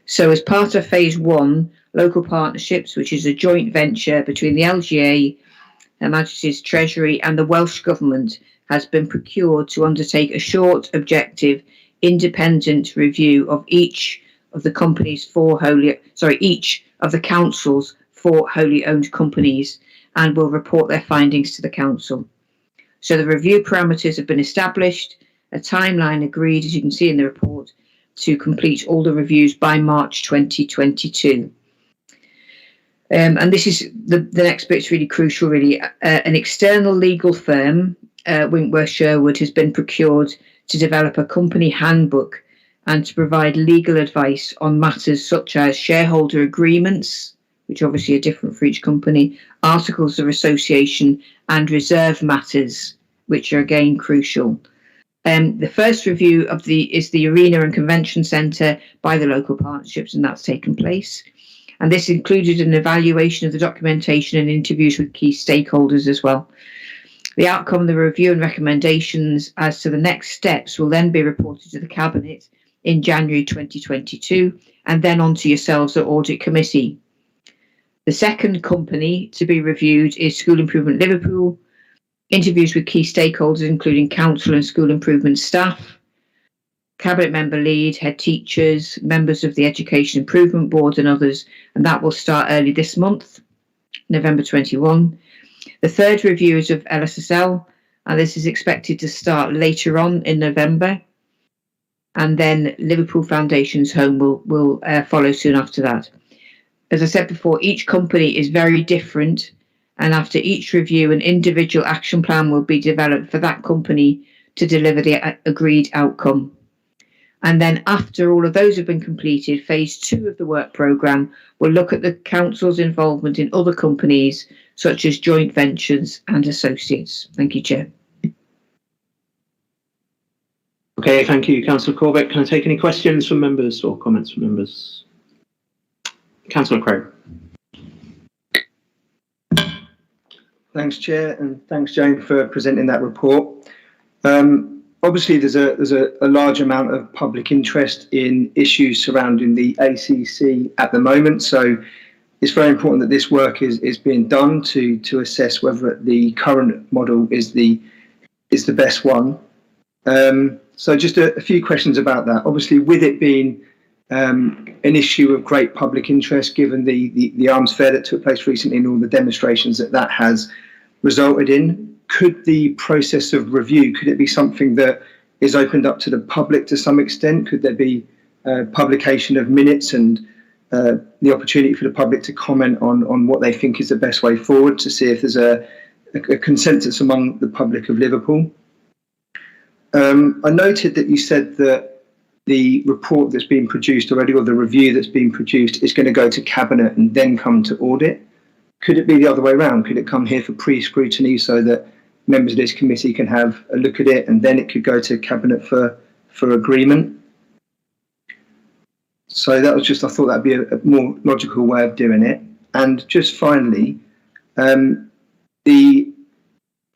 [SPEAKER 15] So as part of phase 1, local partnerships, which is a joint venture between the LGA, Her Majesty's Treasury and the Welsh Government, has been procured to undertake a short, objective, independent review of each of the council's 4 wholly owned companies and will report their findings to the council. So the review parameters have been established, a timeline agreed, as you can see in the report, to complete all the reviews by March 2022. And this is the next bit's really crucial, really. An external legal firm, Winkworth Sherwood, has been procured to develop a company handbook and to provide legal advice on matters such as shareholder agreements, which obviously are different for each company, articles of association and reserve matters, which are again crucial. The first review is the Arena and Convention Centre by the local partnerships, and that's taken place. And this included an evaluation of the documentation and interviews with key stakeholders as well. The outcome of the review and recommendations as to the next steps will then be reported to the Cabinet in January 2022 and then on to yourselves at Audit Committee. The second company to be reviewed is School Improvement Liverpool. Interviews with key stakeholders, including council and school improvement staff, Cabinet member lead, head teachers, members of the Education Improvement Board and others, and that will start early this month, November 21. The third review is of LSSL, and this is expected to start later on in November. And then Liverpool Foundation's Home will follow soon after that. As I said before, each company is very different, and after each review, an individual action plan will be developed for that company to deliver the agreed outcome. And then after all of those have been completed, phase 2 of the work programme will look at the council's involvement in other companies, such as joint ventures and associates. Thank you, Chair.
[SPEAKER 1] Okay, thank you, Councillor Corbett. Can I take any questions from members or comments from members? Councillor Crowe.
[SPEAKER 10] Thanks, Chair, and thanks, Jane, for presenting that report. Obviously, there's a large amount of public interest in issues surrounding the ACC at the moment, so it's very important that this work is being done to assess whether the current model is the best one. So just a few questions about that. Obviously, with it being an issue of great public interest, given the arms fair that took place recently and all the demonstrations that has resulted in, could the process of review, could it be something that is opened up to the public to some extent? Could there be publication of minutes and the opportunity for the public to comment on what they think is the best way forward, to see if there's a consensus among the public of Liverpool? I noted that you said that the report that's been produced already, or the review that's been produced, is going to go to Cabinet and then come to Audit. Could it be the other way around? Could it come here for pre-scrutiny so that members of this committee can have a look at it and then it could go to Cabinet for agreement? So that was just, I thought that'd be a more logical way of doing it. And just finally, the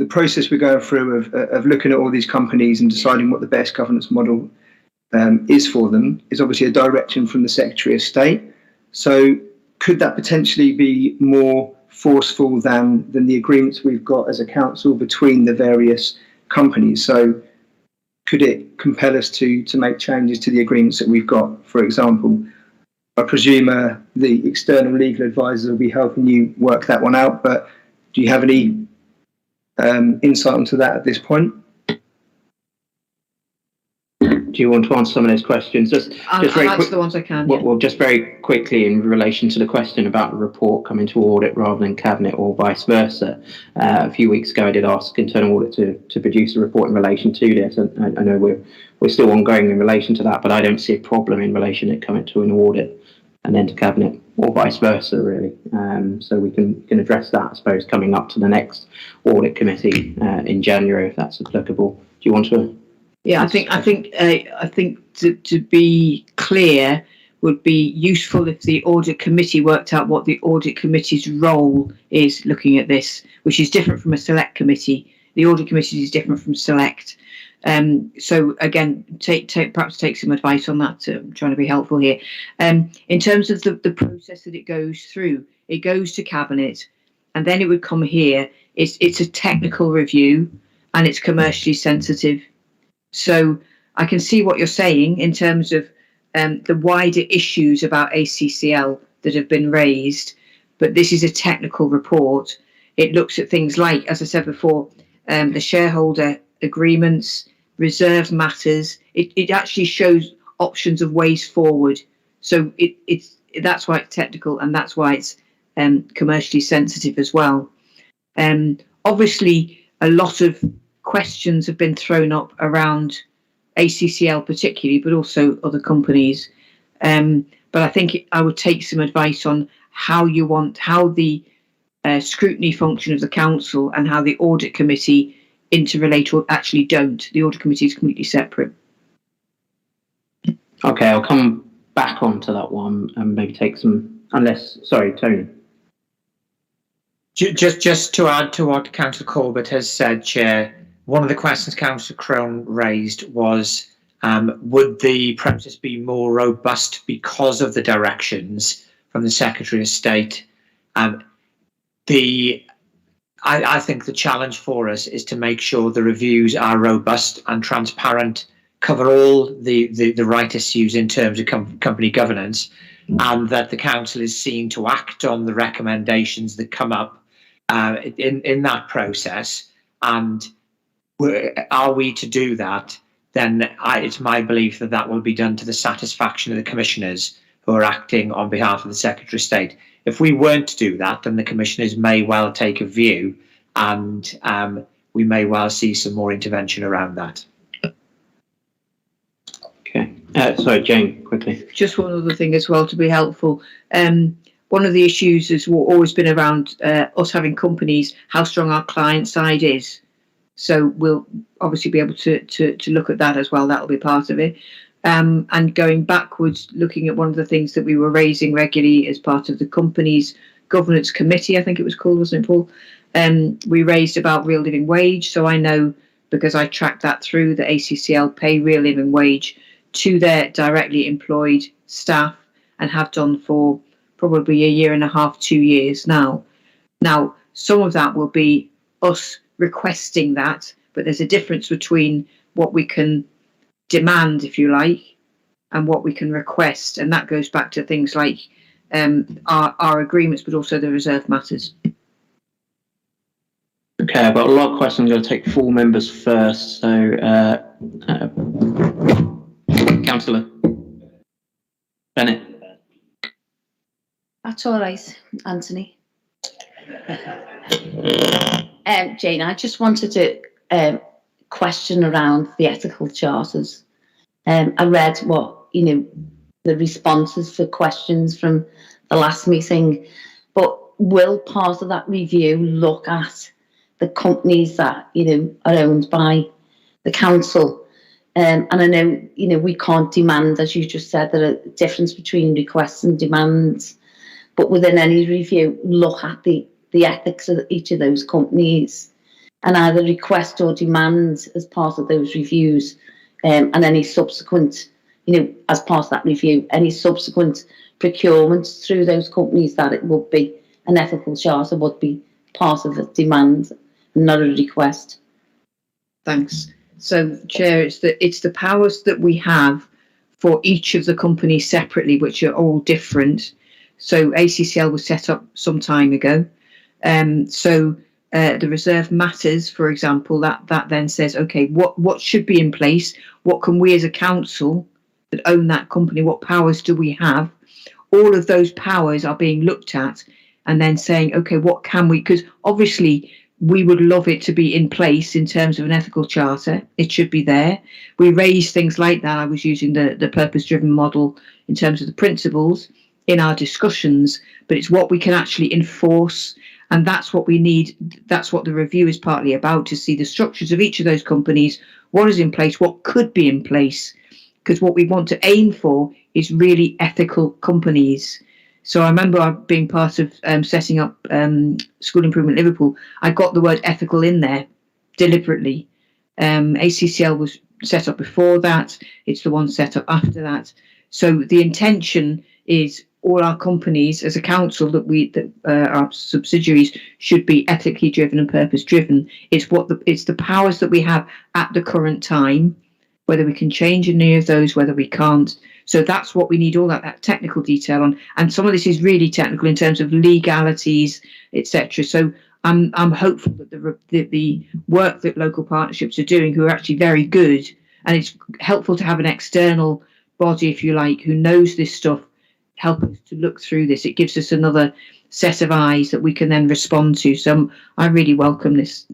[SPEAKER 10] process we're going through of looking at all these companies and deciding what the best governance model is for them is obviously a direction from the Secretary of State. So could that potentially be more forceful than the agreements we've got as a council between the various companies? So could it compel us to make changes to the agreements that we've got? For example, I presume the external legal advisors will be helping you work that one out, but do you have any insight into that at this point?
[SPEAKER 1] Do you want to answer some of those questions? Just very
[SPEAKER 15] I'll
[SPEAKER 1] quick,
[SPEAKER 15] answer the ones I can.
[SPEAKER 1] well, just very quickly in relation to the question about the report coming to Audit rather than Cabinet or vice versa. A few weeks ago, I did ask Internal Audit to produce a report in relation to this. And I know we're still ongoing in relation to that, but I don't see a problem in relation to it coming to an Audit and then to Cabinet or vice versa, really. So we can address that, I suppose, coming up to the next Audit Committee in January, if that's applicable. Do you want to?
[SPEAKER 15] Yeah, I think to be clear, would be useful if the Audit Committee worked out what the Audit Committee's role is looking at this, which is different from a Select Committee. The Audit Committee is different from Select. So again, perhaps take some advice on that. I'm trying to be helpful here. In terms of the process that it goes through, it goes to Cabinet, and then it would come here. It's a technical review, and it's commercially sensitive. So I can see what you're saying in terms of the wider issues about ACCL that have been raised, but this is a technical report. It looks at things like, as I said before, the shareholder agreements, reserve matters. It actually shows options of ways forward. So that's why it's technical, and that's why it's commercially sensitive as well. Obviously, a lot of questions have been thrown up around ACCL particularly, but also other companies. But I think I would take some advice on how the scrutiny function of the council and how the Audit Committee interrelate, or actually don't. The Audit Committee is completely separate.
[SPEAKER 1] Okay, I'll come back onto that one and maybe take some, sorry, Tony.
[SPEAKER 8] Just to add to what Councillor Corbett has said, Chair, one of the questions Councillor Crone raised was, would the process be more robust because of the directions from the Secretary of State? I think the challenge for us is to make sure the reviews are robust and transparent, cover all the right issues in terms of company governance, and that the Council is seen to act on the recommendations that come up in that process. And are we to do that, then it's my belief that will be done to the satisfaction of the commissioners who are acting on behalf of the Secretary of State. If we weren't to do that, then the commissioners may well take a view, and we may well see some more intervention around that.
[SPEAKER 1] Okay. Sorry, Jane, quickly.
[SPEAKER 15] Just one other thing as well to be helpful. One of the issues has always been around us having companies, how strong our client side is. So we'll obviously be able to look at that as well. That'll be part of it. And going backwards, looking at one of the things that we were raising regularly as part of the company's governance committee, I think it was called, wasn't it, Paul? We raised about real living wage. So I know, because I tracked that through, the ACCL pay real living wage to their directly employed staff, and have done for probably a year and a half, 2 years now. Now, some of that will be us requesting that, but there's a difference between what we can demand, if you like, and what we can request. And that goes back to things like our agreements, but also the reserve matters.
[SPEAKER 1] Okay, I've got a lot of questions. I'm going to take full members first. So, Councillor Bennett.
[SPEAKER 16] That's all right, Anthony. Jane, I just wanted to question around the ethical charters. I read the responses for questions from the last meeting, but will part of that review look at the companies that are owned by the council? And I know we can't demand, as you just said, there are a difference between requests and demands, but within any review, look at the ethics of each of those companies and either request or demand as part of those reviews, and any subsequent, as part of that review, any subsequent procurements through those companies, that it would be an ethical charter would be part of a demand and not a request.
[SPEAKER 15] Thanks. So, Chair, it's the powers that we have for each of the companies separately, which are all different. So ACCL was set up some time ago. The reserve matters, for example, that then says, okay, what should be in place? What can we as a council that own that company, what powers do we have? All of those powers are being looked at and then saying, okay, what can we, because obviously we would love it to be in place in terms of an ethical charter. It should be there. We raise things like that. I was using the purpose-driven model in terms of the principles in our discussions, but it's what we can actually enforce. And that's what we need. That's what the review is partly about, to see the structures of each of those companies, what is in place, what could be in place, because what we want to aim for is really ethical companies. So I remember being part of setting up School Improvement Liverpool. I got the word ethical in there deliberately. ACCL was set up before that. It's the one set up after that. So the intention is all our companies as a council that our subsidiaries should be ethically driven and purpose driven. It's the powers that we have at the current time, whether we can change any of those, whether we can't. So that's what we need all that technical detail on. And some of this is really technical in terms of legalities, etc. So I'm hopeful that the work that local partnerships are doing, who are actually very good, and it's helpful to have an external body, if you like, who knows this stuff, help us to look through this. It gives us another set of eyes that we can then respond to. So I really welcome this.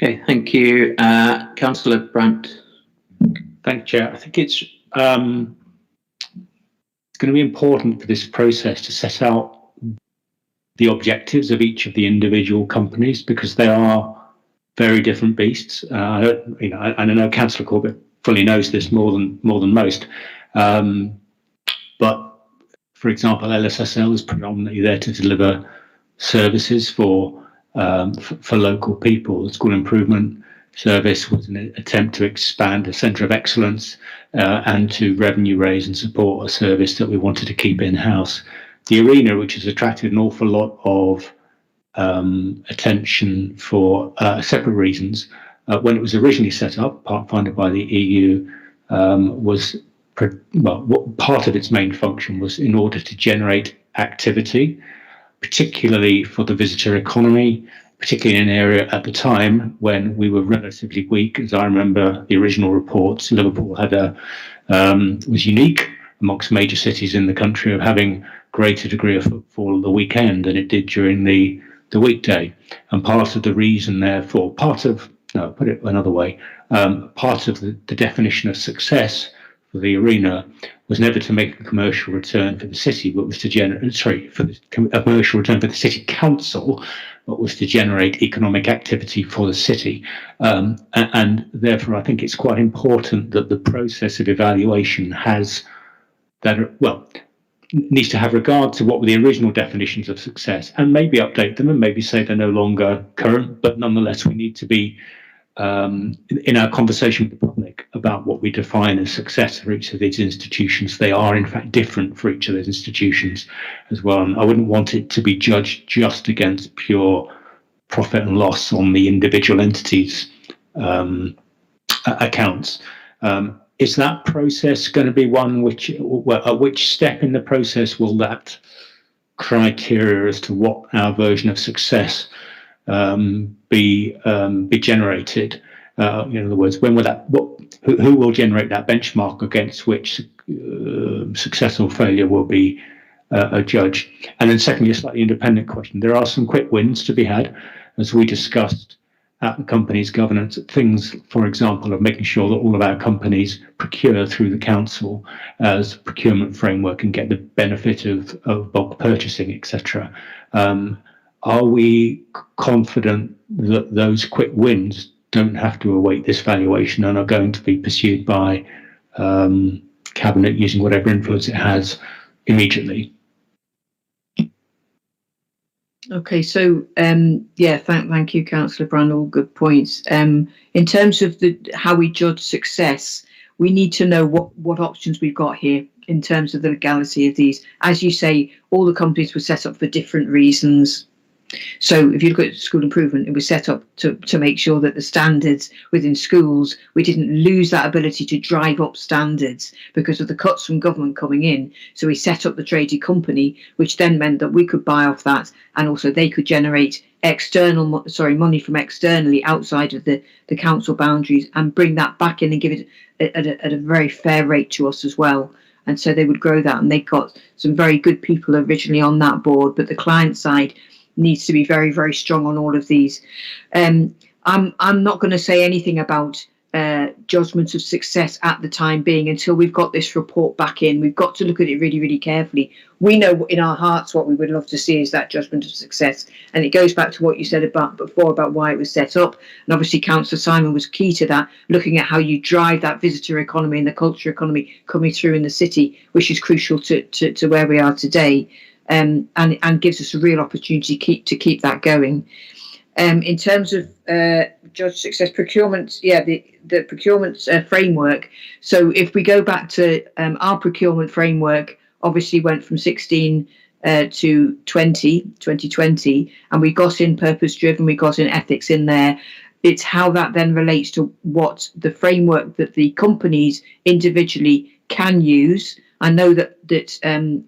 [SPEAKER 1] Okay, thank you. Councillor Brandt.
[SPEAKER 7] Thank you, Chair. I think it's going to be important for this process to set out the objectives of each of the individual companies, because they are very different beasts. I know Councillor Corbett fully knows this more than most. But for example, LSSL is predominantly there to deliver services for local people. The School Improvement Service was an attempt to expand a centre of excellence and to revenue raise and support a service that we wanted to keep in-house. The Arena, which has attracted an awful lot of attention for separate reasons, when it was originally set up, funded by the EU, part of its main function was in order to generate activity, particularly for the visitor economy, particularly in an area at the time when we were relatively weak. As I remember the original reports, Liverpool was unique amongst major cities in the country of having greater degree of footfall at the weekend than it did during the weekday. And part of the reason, therefore, part of the definition of success for the Arena was never to make a commercial return for the city, but was to a commercial return for the city council, but was to generate economic activity for the city. And therefore, I think it's quite important that the process of evaluation needs to have regard to what were the original definitions of success, and maybe update them and maybe say they're no longer current, but nonetheless, we need to be in our conversation with the public about what we define as success for each of these institutions. They are in fact different for each of those institutions as well. And I wouldn't want it to be judged just against pure profit and loss on the individual entities. accounts. Is that process going to be one which, at which step in the process will that criteria as to what our version of success be generated? In other words, when will that? Who will generate that benchmark against which success or failure will be judged? And then, secondly, a slightly independent question: there are some quick wins to be had, as we discussed at the company's governance. Things, for example, of making sure that all of our companies procure through the council as procurement framework and get the benefit of bulk purchasing, etc. Are we confident that those quick wins don't have to await this valuation and are going to be pursued by Cabinet using whatever influence it has immediately?
[SPEAKER 15] Okay, so thank you, Councillor Brand. All good points. In terms of how we judge success, we need to know what options we've got here in terms of the legality of these. As you say, all the companies were set up for different reasons. So if you look at school improvement, it was set up to make sure that the standards within schools, we didn't lose that ability to drive up standards because of the cuts from government coming in. So we set up the traded company, which then meant that we could buy off that, and also they could generate money from externally outside of the council boundaries and bring that back in and give it at a very fair rate to us as well. And so they would grow that, and they got some very good people originally on that board, but the client side needs to be very, very strong on all of these. I'm not going to say anything about judgments of success at the time being until we've got this report back in. We've got to look at it really, really carefully. We know in our hearts what we would love to see is that judgment of success. And it goes back to what you said before about why it was set up. And obviously Councillor Simon was key to that, looking at how you drive that visitor economy and the culture economy coming through in the city, which is crucial to where we are today. And gives us a real opportunity to keep that going. In terms of judge success procurement, the procurement framework. So if we go back to our procurement framework, obviously went from 16 to 2020, and we got in purpose driven, we got in ethics in there. It's how that then relates to what the framework that the companies individually can use. I know that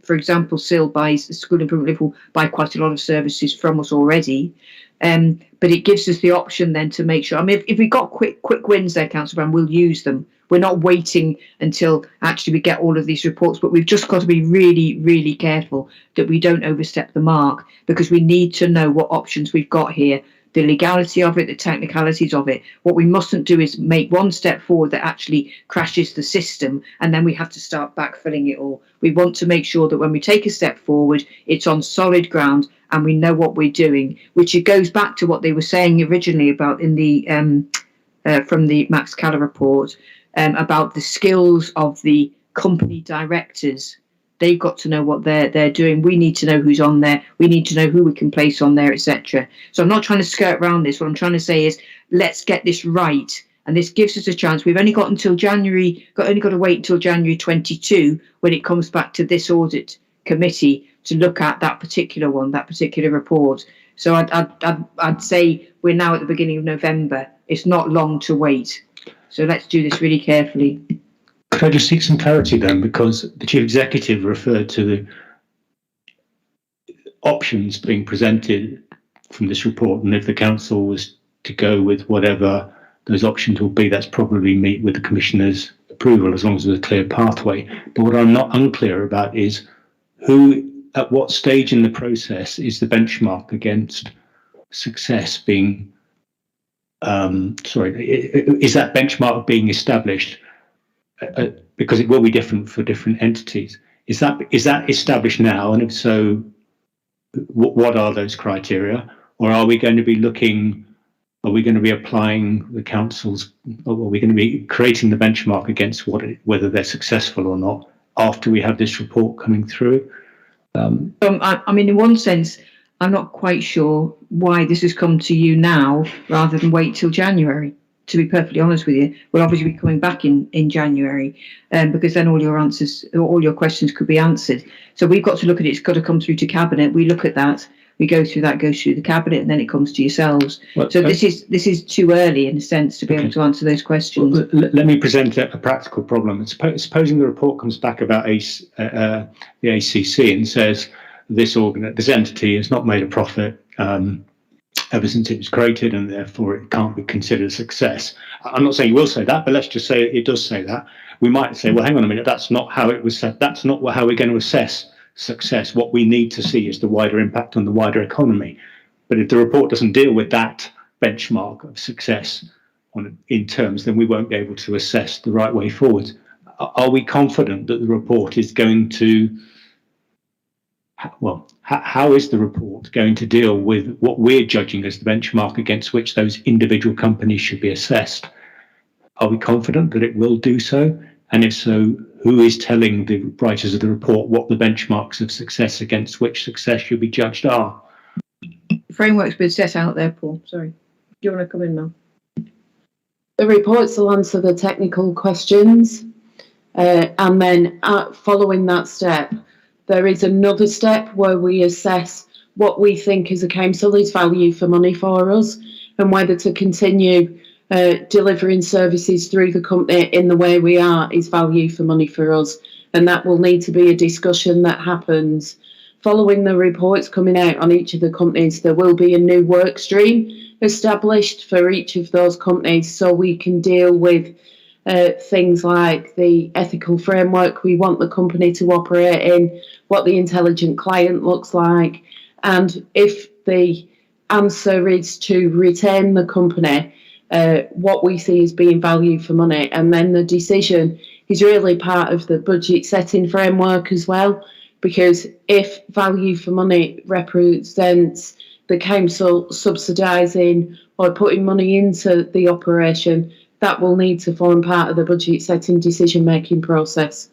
[SPEAKER 15] for example, SIL buys, School Improvement Liverpool buy quite a lot of services from us already, but it gives us the option then to make sure. I mean, if we got quick wins there, Councillor Brand, we'll use them. We're not waiting until actually we get all of these reports, but we've just got to be really, really careful that we don't overstep the mark, because we need to know what options we've got here. The legality of it, the technicalities of it. What we mustn't do is make one step forward that actually crashes the system, and then we have to start backfilling it all. We want to make sure that when we take a step forward, it's on solid ground and we know what we're doing, which it goes back to what they were saying originally about in the from the Max Caller report about the skills of the company directors. They've got to know what they're doing. We need to know who's on there. We need to know who we can place on there, etc. So I'm not trying to skirt around this. What I'm trying to say is let's get this right. And this gives us a chance. We've only got until January, only got to wait until January 22 when it comes back to this audit committee to look at that particular one, that particular report. So I'd say we're now at the beginning of November. It's not long to wait. So let's do this really carefully.
[SPEAKER 7] Could I just seek some clarity then, because the Chief Executive referred to the options being presented from this report, and if the Council was to go with whatever those options will be, that's probably meet with the Commissioner's approval as long as there's a clear pathway. But what I'm not unclear about is who, at what stage in the process is the benchmark against success being, is that benchmark being established? Because it will be different for different entities. Is that established now? And if so, what are those criteria? Or are we going to be looking? Are we going to be applying the councils? Or are we going to be creating the benchmark against whether they're successful or not after we have this report coming through?
[SPEAKER 15] I mean, in one sense, I'm not quite sure why this has come to you now rather than wait till January. To be perfectly honest with you, we'll obviously be coming back in January, because then all your questions could be answered. So we've got to look at it. It's got to come through to Cabinet. We look at that. We go through that, goes through the cabinet, and then it comes to yourselves.
[SPEAKER 7] Well,
[SPEAKER 15] So this is too early in a sense to be able to answer those questions.
[SPEAKER 7] Well, let me present a practical problem. Supposing the report comes back about the ACC and says this entity has not made a profit ever since it was created, and therefore it can't be considered a success. I'm not saying you will say that, but let's just say it does say that. We might say, well, hang on a minute, that's not how it was said. That's not how we're going to assess success. What we need to see is the wider impact on the wider economy. But if the report doesn't deal with that benchmark of success in terms, then we won't be able to assess the right way forward. Are we confident that the report is going to, well, how is the report going to deal with what we're judging as the benchmark against which those individual companies should be assessed? Are we confident that it will do so? And if so, who is telling the writers of the report what the benchmarks of success against which success should be judged are?
[SPEAKER 15] The framework's been set out there, Paul. Sorry. Do you want to come in, Mel?
[SPEAKER 9] The reports will answer the technical questions, and then following that step, there is another step where we assess what we think as a council is value for money for us, and whether to continue delivering services through the company in the way we are is value for money for us. And that will need to be a discussion that happens following the reports coming out on each of the companies. There will be a new work stream established for each of those companies, so we can deal with things like the ethical framework we want the company to operate in, what the intelligent client looks like, and if the answer is to retain the company, what we see as being value for money. And then the decision is really part of the budget setting framework as well, because if value for money represents the council subsidising or putting money into the operation, that will need to form part of the budget setting decision-making process.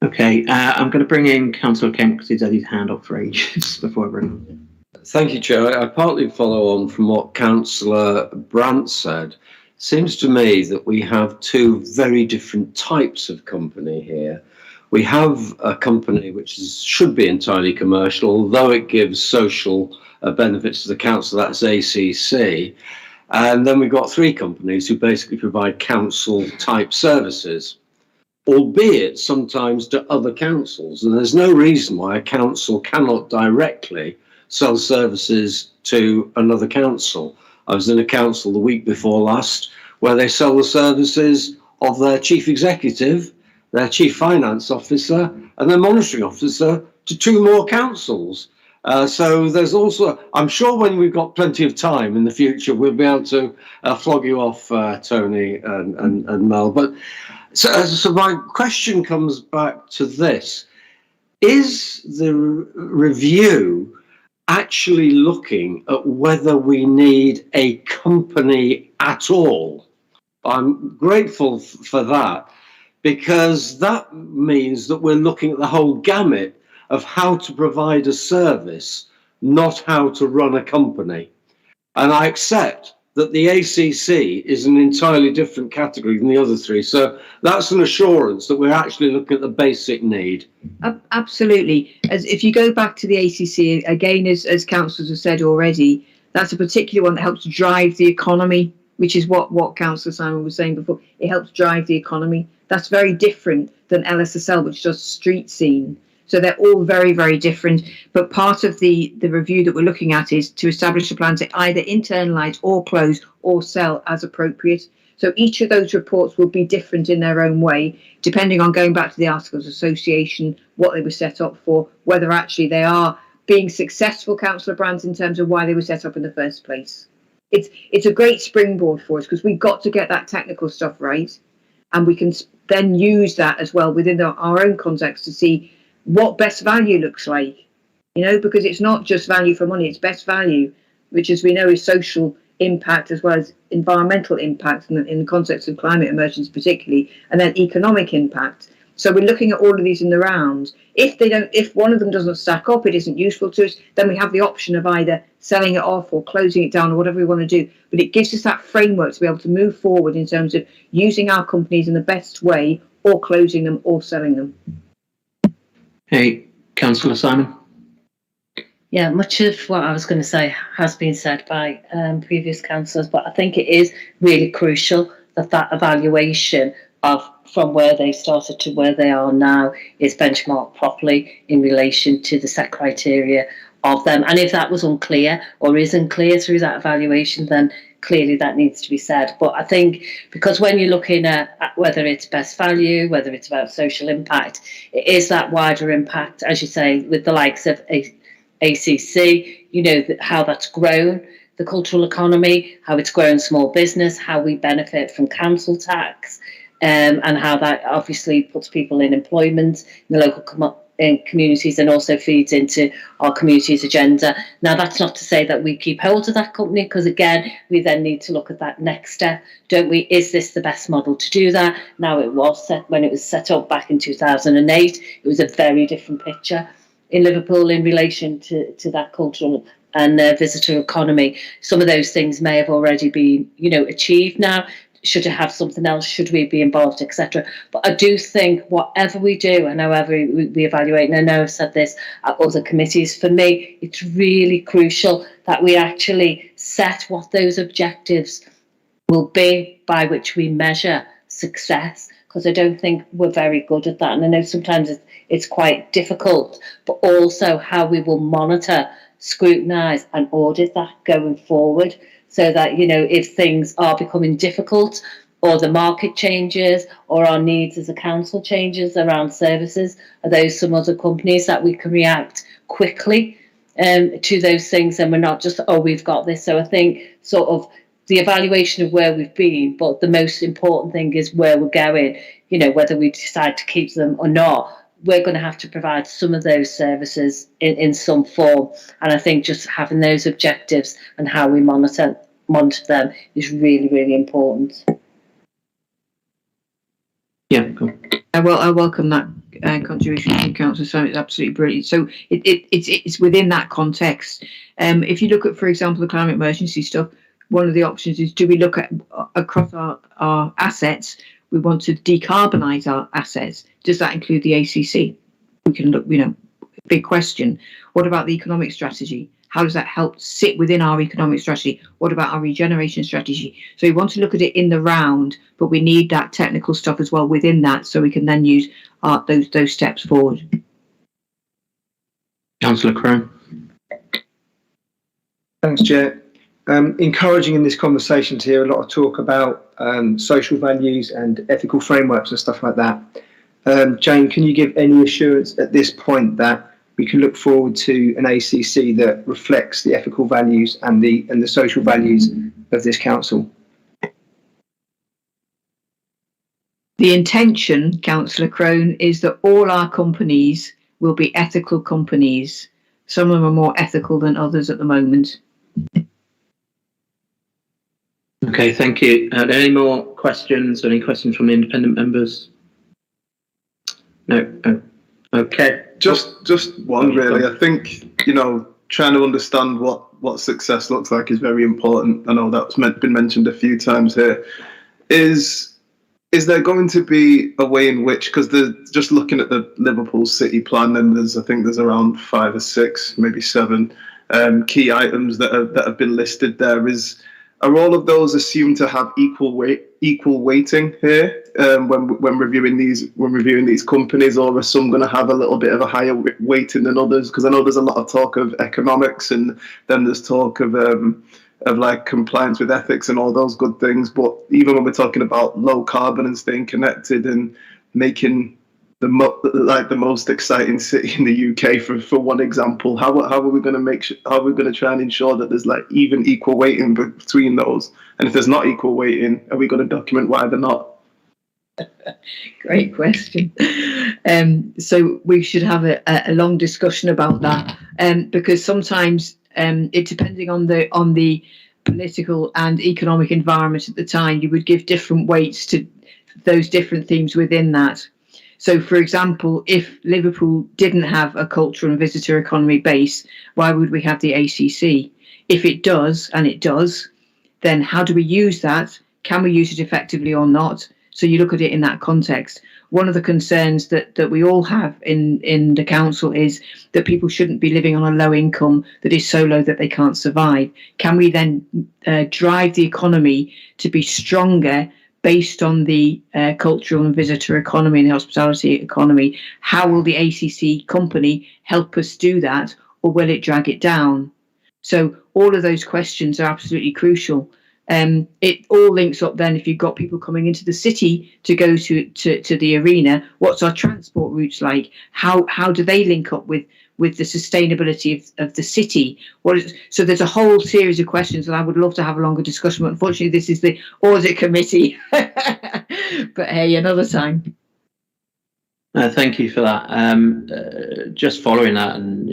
[SPEAKER 1] Okay, I'm going to bring in Councillor Kemp because he's had his hand up for ages before I bring him.
[SPEAKER 6] Thank you, Chair. I partly follow on from what Councillor Brandt said. Seems to me that we have two very different types of company here. We have a company which should be entirely commercial, although it gives social benefits to the council, that's ACC. And then we've got three companies who basically provide council-type services, albeit sometimes to other councils. And there's no reason why a council cannot directly sell services to another council. I was in a council the week before last where they sell the services of their chief executive, their chief finance officer, and their monitoring officer to two more councils. So there's also, I'm sure when we've got plenty of time in the future, we'll be able to flog you off, Tony and Mel. But so my question comes back to this. Is the review actually looking at whether we need a company at all? I'm grateful for that, because that means that we're looking at the whole gamut of how to provide a service, not how to run a company. And I accept that the ACC is an entirely different category than the other three. So that's an assurance that we're actually looking at the basic need.
[SPEAKER 15] Absolutely. As if you go back to the ACC, again, as councillors have said already, that's a particular one that helps drive the economy, which is what Councillor Simon was saying before. It helps drive the economy. That's very different than LSSL, which does street scene. So they're all very, very different. But part of the review that we're looking at is to establish a plan to either internalise or close or sell as appropriate. So each of those reports will be different in their own way, depending on going back to the Articles of Association, what they were set up for, whether actually they are being successful, Councillor Brandt, in terms of why they were set up in the first place. It's a great springboard for us, because we've got to get that technical stuff right. And we can then use that as well within our own context to see what best value looks like, because it's not just value for money, it's best value, which, as we know, is social impact as well as environmental impact in the context of climate emergency particularly, and then economic impact. So we're looking at all of these in the round. If one of them doesn't stack up, it isn't useful to us, then we have the option of either selling it off or closing it down or whatever we want to do. But it gives us that framework to be able to move forward in terms of using our companies in the best way, or closing them or selling them.
[SPEAKER 1] Hey, Councillor Simon.
[SPEAKER 4] Yeah, much of what I was going to say has been said by previous councillors, but I think it is really crucial that evaluation of from where they started to where they are now is benchmarked properly in relation to the set criteria of them. And if that was unclear or isn't clear through that evaluation, then clearly that needs to be said. But I think because when you're looking at whether it's best value, whether it's about social impact, it is that wider impact, as you say, with the likes of ACC, you know, how that's grown the cultural economy, how it's grown small business, how we benefit from council tax, and how that obviously puts people in employment in the local communities and also feeds into our community's agenda. Now, that's not to say that we keep hold of that company, because again, we then need to look at that next step, don't we? Is this the best model to do that? Now, it was set when it was set up back in 2008, it was a very different picture in Liverpool in relation to that cultural and visitor economy. Some of those things may have already been, you know, achieved now. Should it have something else? Should we be involved, etc.? But I do think whatever we do and however we evaluate, and I know I've said this at other committees, for me, it's really crucial that we actually set what those objectives will be by which we measure success, because I don't think we're very good at that. And I know sometimes it's quite difficult, but also how we will monitor, scrutinise and audit that going forward, so that, you know, if things are becoming difficult or the market changes or our needs as a council changes around services, are those some other companies that we can react quickly to those things, and we're not just, oh, we've got this. So I think sort of the evaluation of where we've been, but the most important thing is where we're going, you know, whether we decide to keep them or not. We're going to have to provide some of those services in some form. And I think just having those objectives and how we monitor them is really, really important.
[SPEAKER 1] Yeah, cool.
[SPEAKER 15] I welcome that contribution from Councillor Simon. It's absolutely brilliant. So it's within that context. If you look at, for example, the climate emergency stuff, one of the options is, do we look at across our assets? We want to decarbonise our assets. Does that include the ACC? We can look, you know, big question. What about the economic strategy? How does that help sit within our economic strategy? What about our regeneration strategy? So we want to look at it in the round, but we need that technical stuff as well within that, so we can then use those steps forward.
[SPEAKER 1] Councillor Crone.
[SPEAKER 10] Thanks, Chair. Encouraging in this conversation to hear a lot of talk about social values and ethical frameworks and stuff like that. Jane, can you give any assurance at this point that we can look forward to an ACC that reflects the ethical values and the social values of this council?
[SPEAKER 15] The intention, Councillor Crone, is that all our companies will be ethical companies. Some of them are more ethical than others at the moment.
[SPEAKER 1] Okay, thank you. Are there any more questions? Any questions from the independent members? No. Oh, okay.
[SPEAKER 2] Just one really. I think, you know, trying to understand what success looks like is very important. I know that's been mentioned a few times here. Is there going to be a way in which, because just looking at the Liverpool City plan, and I think there's around 5 or 6, maybe 7 key items that have been listed there. Are all of those assumed to have equal weighting here when reviewing these companies, or are some going to have a little bit of a higher weighting than others? Because I know there's a lot of talk of economics, and then there's talk of like compliance with ethics and all those good things. But even when we're talking about low carbon and staying connected and making the most exciting city in the UK, for one example, how are we going to how are we going to try and ensure that there's like even equal weighting between those? And if there's not equal weighting, are we going to document why they're not?
[SPEAKER 15] Great question. So we should have a long discussion about that, because sometimes it, depending on the political and economic environment at the time, you would give different weights to those different themes within that. So, for example, if Liverpool didn't have a cultural and visitor economy base, why would we have the ACC? If it does, and it does, then how do we use that? Can we use it effectively or not? So you look at it in that context. One of the concerns that we all have in the council is that people shouldn't be living on a low income that is so low that they can't survive. Can we then drive the economy to be stronger based on the cultural and visitor economy and the hospitality economy? How will the ACC company help us do that, or will it drag it down? So all of those questions are absolutely crucial. It all links up then if you've got people coming into the city to go to the arena. What's our transport routes like? How do they link up with the sustainability of the city? So there's a whole series of questions, and I would love to have a longer discussion, but unfortunately this is the Audit Committee. But hey, another time.
[SPEAKER 1] Thank you for that. Just following that, and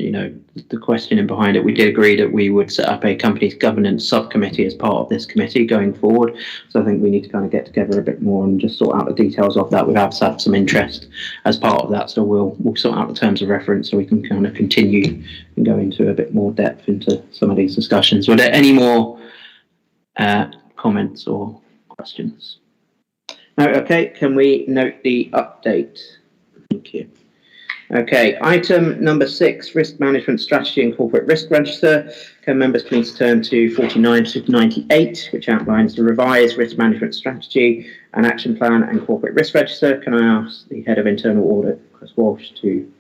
[SPEAKER 1] the questioning behind it, we did agree that we would set up a company's governance subcommittee as part of this committee going forward. So I think we need to kind of get together a bit more and just sort out the details of that. We've had some interest as part of that, so we'll sort out the terms of reference so we can kind of continue and go into a bit more depth into some of these discussions. Were there any more comments or questions? No. Okay. Can we note the update? Thank you. Okay, item number 6, risk management strategy and corporate risk register. Can members please turn to 49 to 98, which outlines the revised risk management strategy and action plan and corporate risk register. Can I ask the head of internal audit, Chris Walsh, to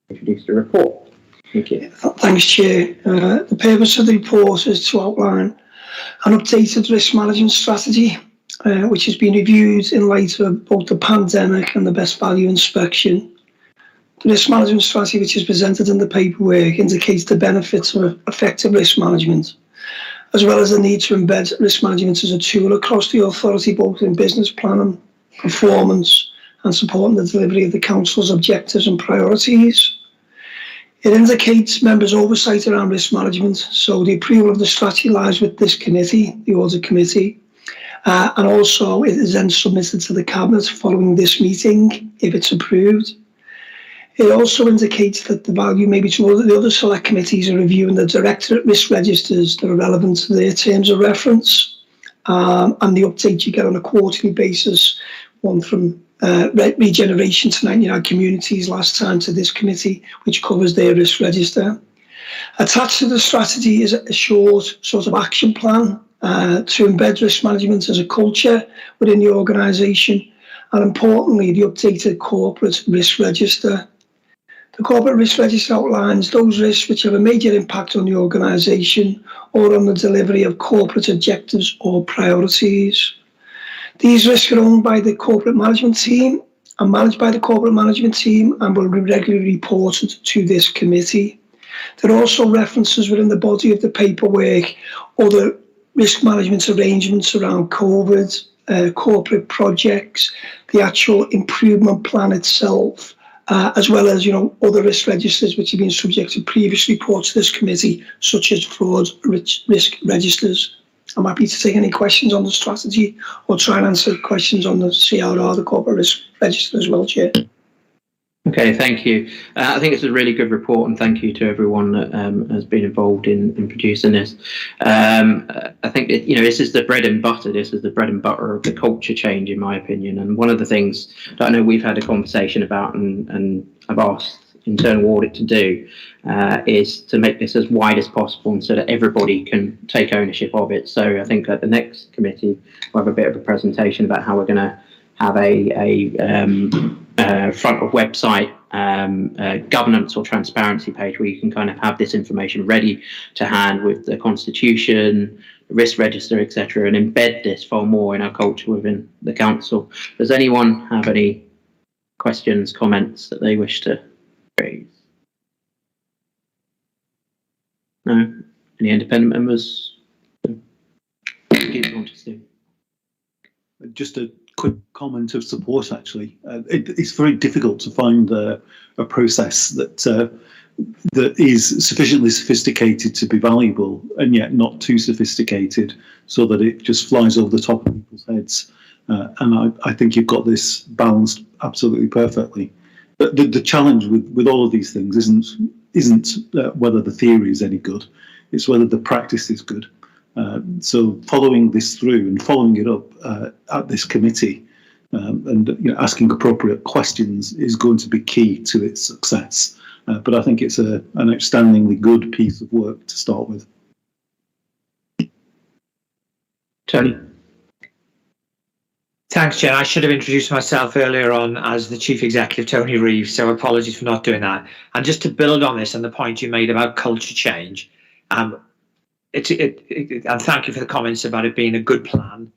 [SPEAKER 1] introduce the report? Thank you.
[SPEAKER 13] Thanks, Chair. The purpose of the report is to outline an updated risk management strategy, which has been reviewed in light of both the pandemic and the best value inspection. The risk management strategy, which is presented in the paperwork, indicates the benefits of effective risk management, as well as the need to embed risk management as a tool across the authority, both in business planning, performance, and supporting the delivery of the council's objectives and priorities. It indicates members' oversight around risk management, so the approval of the strategy lies with this committee, the Audit Committee, and also it is then submitted to the Cabinet following this meeting if it's approved. It also indicates that the value maybe to the other select committees are reviewing the Directorate risk registers that are relevant to their terms of reference, and the update you get on a quarterly basis, one from Regeneration to 99 communities last time to this committee, which covers their risk register. Attached to the strategy is a short sort of action plan to embed risk management as a culture within the organisation, and importantly, the updated corporate risk register. The corporate risk register outlines those risks which have a major impact on the organisation or on the delivery of corporate objectives or priorities. These risks are owned by the corporate management team and managed by the corporate management team and will be regularly reported to this committee. There are also references within the body of the paperwork other risk management arrangements around COVID, corporate projects, the actual improvement plan itself, as well as other risk registers which have been subject to previous reports to this committee, such as fraud risk registers. I'm happy to take any questions on the strategy or try and answer questions on the CRR, the corporate risk register as well, Chair.
[SPEAKER 1] Okay, thank you. I think it's a really good report, and thank you to everyone that has been involved in producing this. I think that, this is the bread and butter. This is the bread and butter of the culture change, in my opinion. And one of the things that I know we've had a conversation about and I've asked internal audit to do is to make this as wide as possible, and so that everybody can take ownership of it. So I think at the next committee we'll have a bit of a presentation about how we're going to have a front of website governance or transparency page where you can kind of have this information ready to hand with the constitution, the risk register, etc., and embed this far more in our culture within the council. Does anyone have any questions, comments that they wish to raise? No? Any independent members?
[SPEAKER 3] Just a quick comment of support, actually. It's very difficult to find a process that is sufficiently sophisticated to be valuable and yet not too sophisticated so that it just flies over the top of people's heads. And I think you've got this balanced absolutely perfectly. But the challenge with all of these things isn't whether the theory is any good, it's whether the practice is good. So following this through and following it up at this committee and asking appropriate questions is going to be key to its success. But I think it's an outstandingly good piece of work to start with.
[SPEAKER 1] Tony.
[SPEAKER 8] Thanks, Jen. I should have introduced myself earlier on as the Chief Executive, Tony Reeves, so apologies for not doing that. And just to build on this and the point you made about culture change, and thank you for the comments about it being a good plan.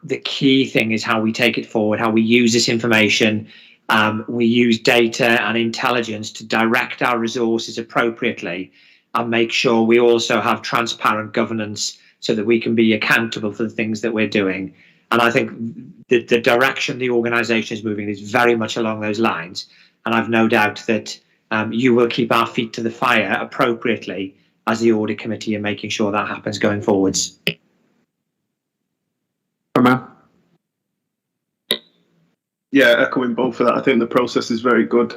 [SPEAKER 8] The key thing is how we take it forward, how we use this information. We use data and intelligence to direct our resources appropriately and make sure we also have transparent governance so that we can be accountable for the things that we're doing. And I think the direction the organisation is moving is very much along those lines. And I've no doubt that you will keep our feet to the fire appropriately as the Audit Committee in making sure that happens going forwards.
[SPEAKER 1] Romeo?
[SPEAKER 2] Yeah, echoing both of that. I think the process is very good.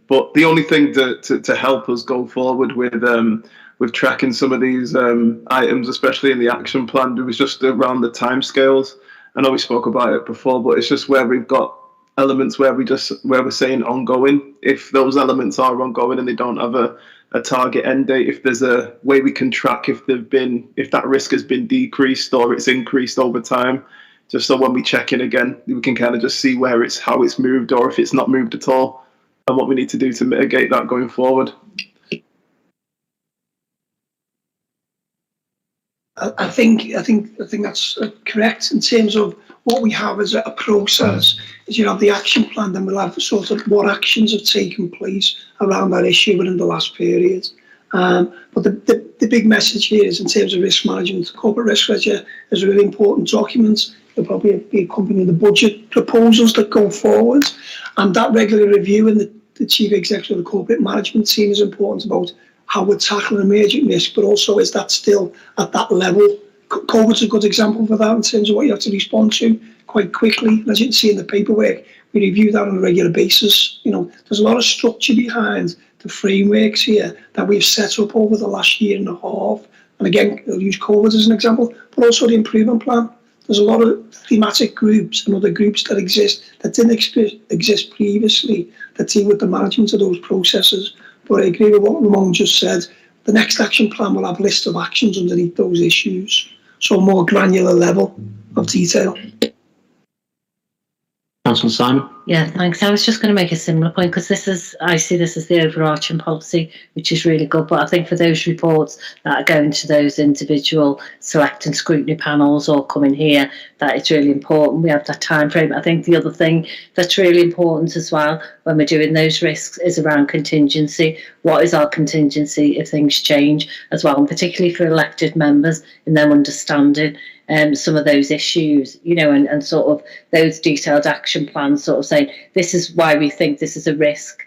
[SPEAKER 2] But the only thing to help us go forward with tracking some of these items, especially in the action plan, it was just around the timescales. I know we spoke about it before, but it's just where we've got elements where we're saying ongoing. If those elements are ongoing and they don't have a target end date, if there's a way we can track if that risk has been decreased or it's increased over time, just so when we check in again, we can kind of just see how it's moved or if it's not moved at all, and what we need to do to mitigate that going forward.
[SPEAKER 13] I think that's correct in terms of what we have as a process. Is you have the action plan, then we'll have sort of what actions have taken place around that issue within the last period. But the big message here is in terms of risk management, the corporate risk register is a really important document. It'll probably be accompanying the budget proposals that go forward, and that regular review in the chief executive of the corporate management team is important about how we're tackling emerging risk, but also is that still at that level? COVID's a good example for that in terms of what you have to respond to quite quickly. As you can see in the paperwork, we review that on a regular basis. There's a lot of structure behind the frameworks here that we've set up over the last year and a half. And again, I'll use COVID as an example, but also the improvement plan. There's a lot of thematic groups and other groups that exist that didn't exist previously that deal with the management of those processes. But I agree with what Ramon just said. The next action plan will have a list of actions underneath those issues, so a more granular level of detail.
[SPEAKER 1] Councillor Simon?
[SPEAKER 4] Yeah, thanks. I was just going to make a similar point because I see this as the overarching policy, which is really good. But I think for those reports that are going to those individual select and scrutiny panels or coming here, that it's really important. We have that time frame. I think the other thing that's really important as well when we're doing those risks is around contingency. What is our contingency if things change as well, and particularly for elected members in them understanding some of those issues, and sort of those detailed action plans sort of saying, this is why we think this is a risk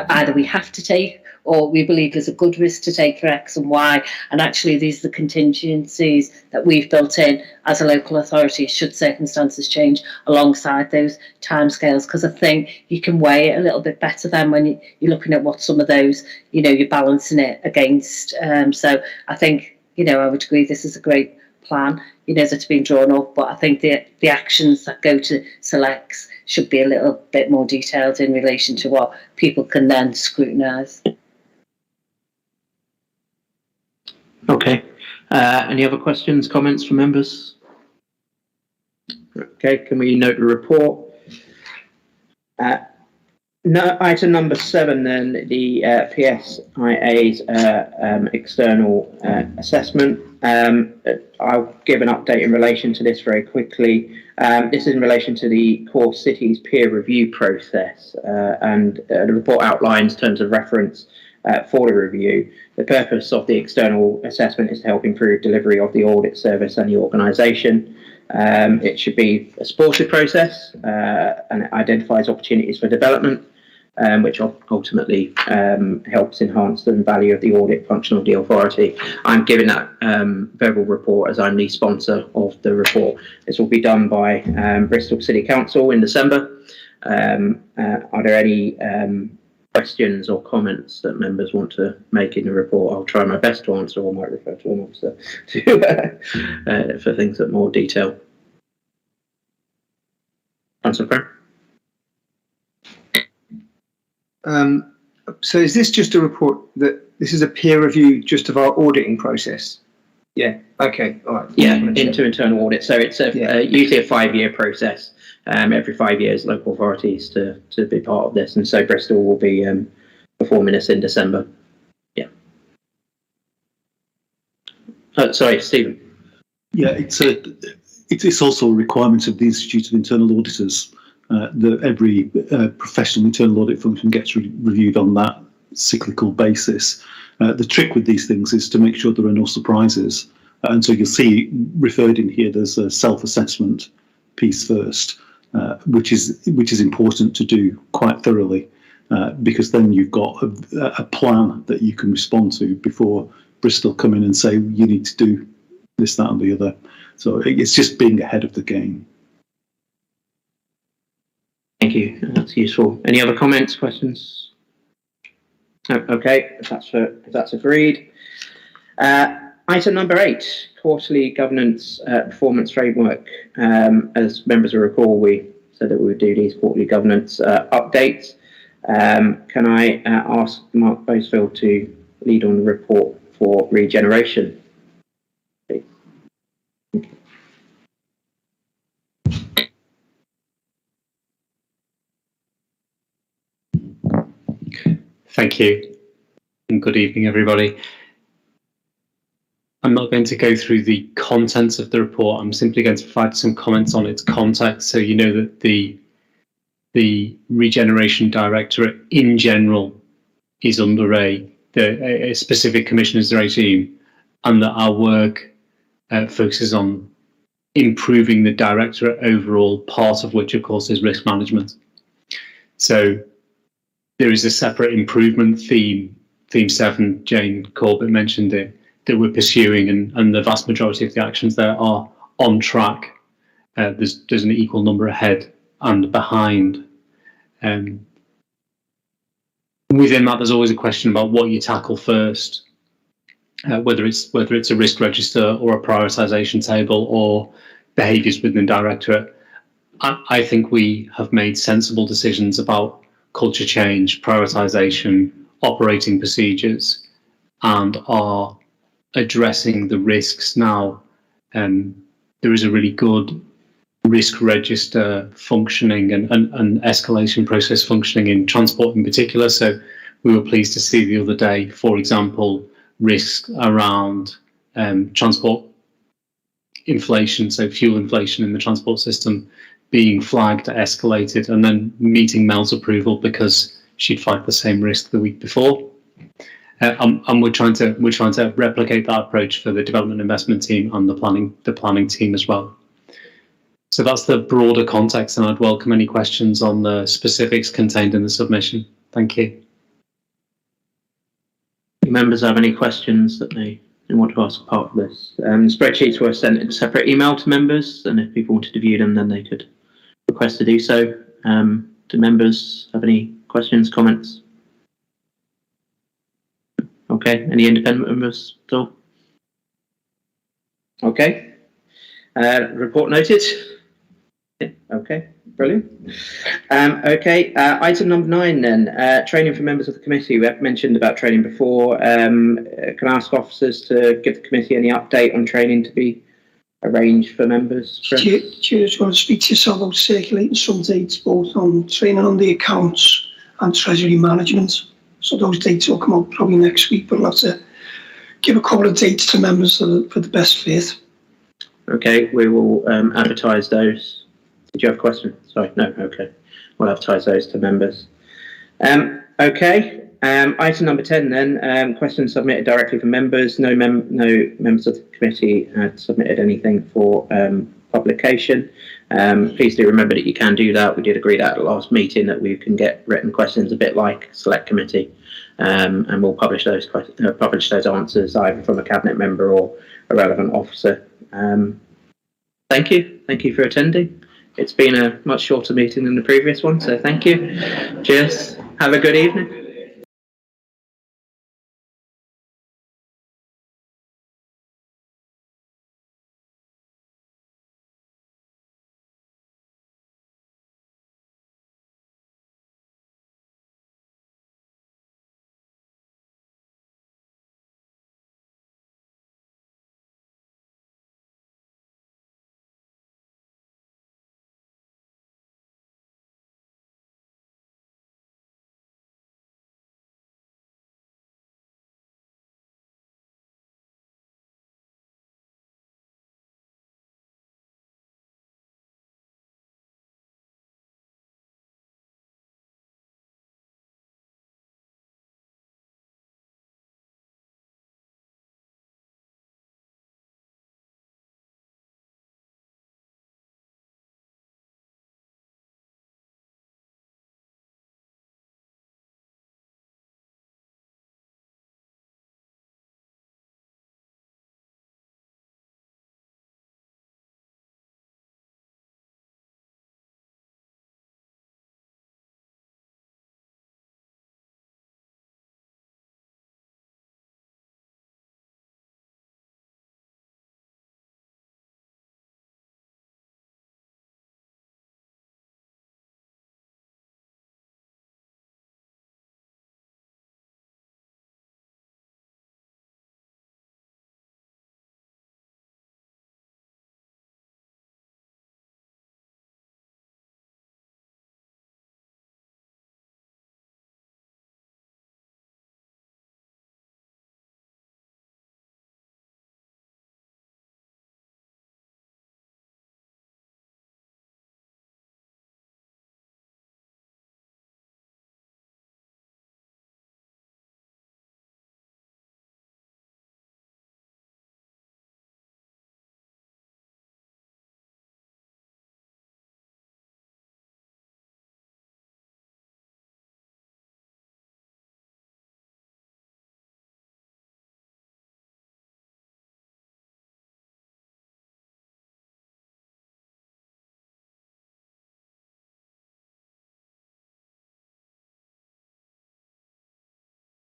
[SPEAKER 4] either we have to take or we believe there's a good risk to take for X and Y. And actually, these are the contingencies that we've built in as a local authority should circumstances change alongside those timescales. Because I think you can weigh it a little bit better than when you're looking at what some of those, you're balancing it against. So I think, I would agree this is a great plan, that's been drawn up, but I think the actions that go to selects should be a little bit more detailed in relation to what people can then scrutinise.
[SPEAKER 1] Okay. Any other questions, comments from members? Okay, can we note the report? No, item number 7 then, the PSIAS external assessment. I'll give an update in relation to this very quickly. This is in relation to the core cities peer review process, and the report outlines terms of reference for the review. The purpose of the external assessment is to help improve delivery of the audit service and the organisation. It should be a supportive process, and it identifies opportunities for development, which ultimately helps enhance the value of the audit function of the authority. I'm giving that verbal report as I'm the sponsor of the report. This will be done by Bristol City Council in December. Are there any questions or comments that members want to make in the report? I'll try my best to answer, or might refer to an officer for things at more detail. Councillor Brown.
[SPEAKER 10] So is this just a report that this is a peer review just of our auditing process? Yeah. Okay. All right.
[SPEAKER 1] Yeah, into internal audit. So it's usually a 5-year process. Every 5 years, local authorities to be part of this, and so Bristol will be performing this in December. Yeah. Sorry, Stephen.
[SPEAKER 3] Yeah, it's also a requirement of the Institute of Internal Auditors that every professional internal audit function gets reviewed on that cyclical basis. The trick with these things is to make sure there are no surprises, and so you'll see referred in here there's a self-assessment piece first, which is important to do quite thoroughly, because then you've got a plan that you can respond to before Bristol come in and say you need to do this, that, and the other. So it's just being ahead of the game.
[SPEAKER 1] Thank you. That's useful. Any other comments, questions? No, okay, if that's agreed. Item number 8, quarterly governance performance framework. As members will recall, we said that we would do these quarterly governance updates. Can I ask Mark Bosefield to lead on the report for Regeneration?
[SPEAKER 7] Thank you, and good evening, everybody. I'm not going to go through the contents of the report. I'm simply going to provide some comments on its context, so you know that the Regeneration Directorate in general is under a specific commissioner's regime, and that our work focuses on improving the Directorate overall, part of which, of course, is risk management. So there is a separate improvement theme 7, Jane Corbett mentioned it, that we're pursuing, and the vast majority of the actions there are on track. There's an equal number ahead and behind. Within that, there's always a question about what you tackle first, whether it's a risk register or a prioritisation table or behaviours within the Directorate. I think we have made sensible decisions about culture change, prioritisation, operating procedures, and are addressing the risks now. There is a really good risk register functioning and escalation process functioning in transport in particular. So we were pleased to see the other day, for example, risks around transport inflation, so fuel inflation in the transport system, being flagged, escalated, and then meeting Mel's approval because she'd flagged the same risk the week before. And we're trying to replicate that approach for the development investment team and the planning team as well. So that's the broader context, and I'd welcome any questions on the specifics contained in the submission. Thank you.
[SPEAKER 1] Do members have any questions that they want to ask part of this? Spreadsheets were sent in a separate email to members, and if people wanted to view them, then they could request to do so. Do members have any questions, comments? Okay, any independent members at all? Okay. Report noted. Yeah, okay, brilliant. Okay, item number 9 then, training for members of the committee. We have mentioned about training before. Can I ask officers to give the committee any update on training to be arranged for members?
[SPEAKER 13] Do you just want to speak to yourself about circulating some dates both on training on the accounts and treasury management? So those dates will come out probably next week, but I'll have to give a couple of dates to members for the best fit.
[SPEAKER 1] Okay, we will advertise those. Did you have a question? Sorry, no, okay. We'll advertise those to members. Okay, item number 10 then, questions submitted directly from members. No members of the committee had submitted anything for publication. Please do remember that you can do that. We did agree that at the last meeting that we can get written questions a bit like select committee, and we'll publish those answers either from a cabinet member or a relevant officer. Thank you for attending. It's been a much shorter meeting than the previous one, so thank you. Cheers. Have a good evening.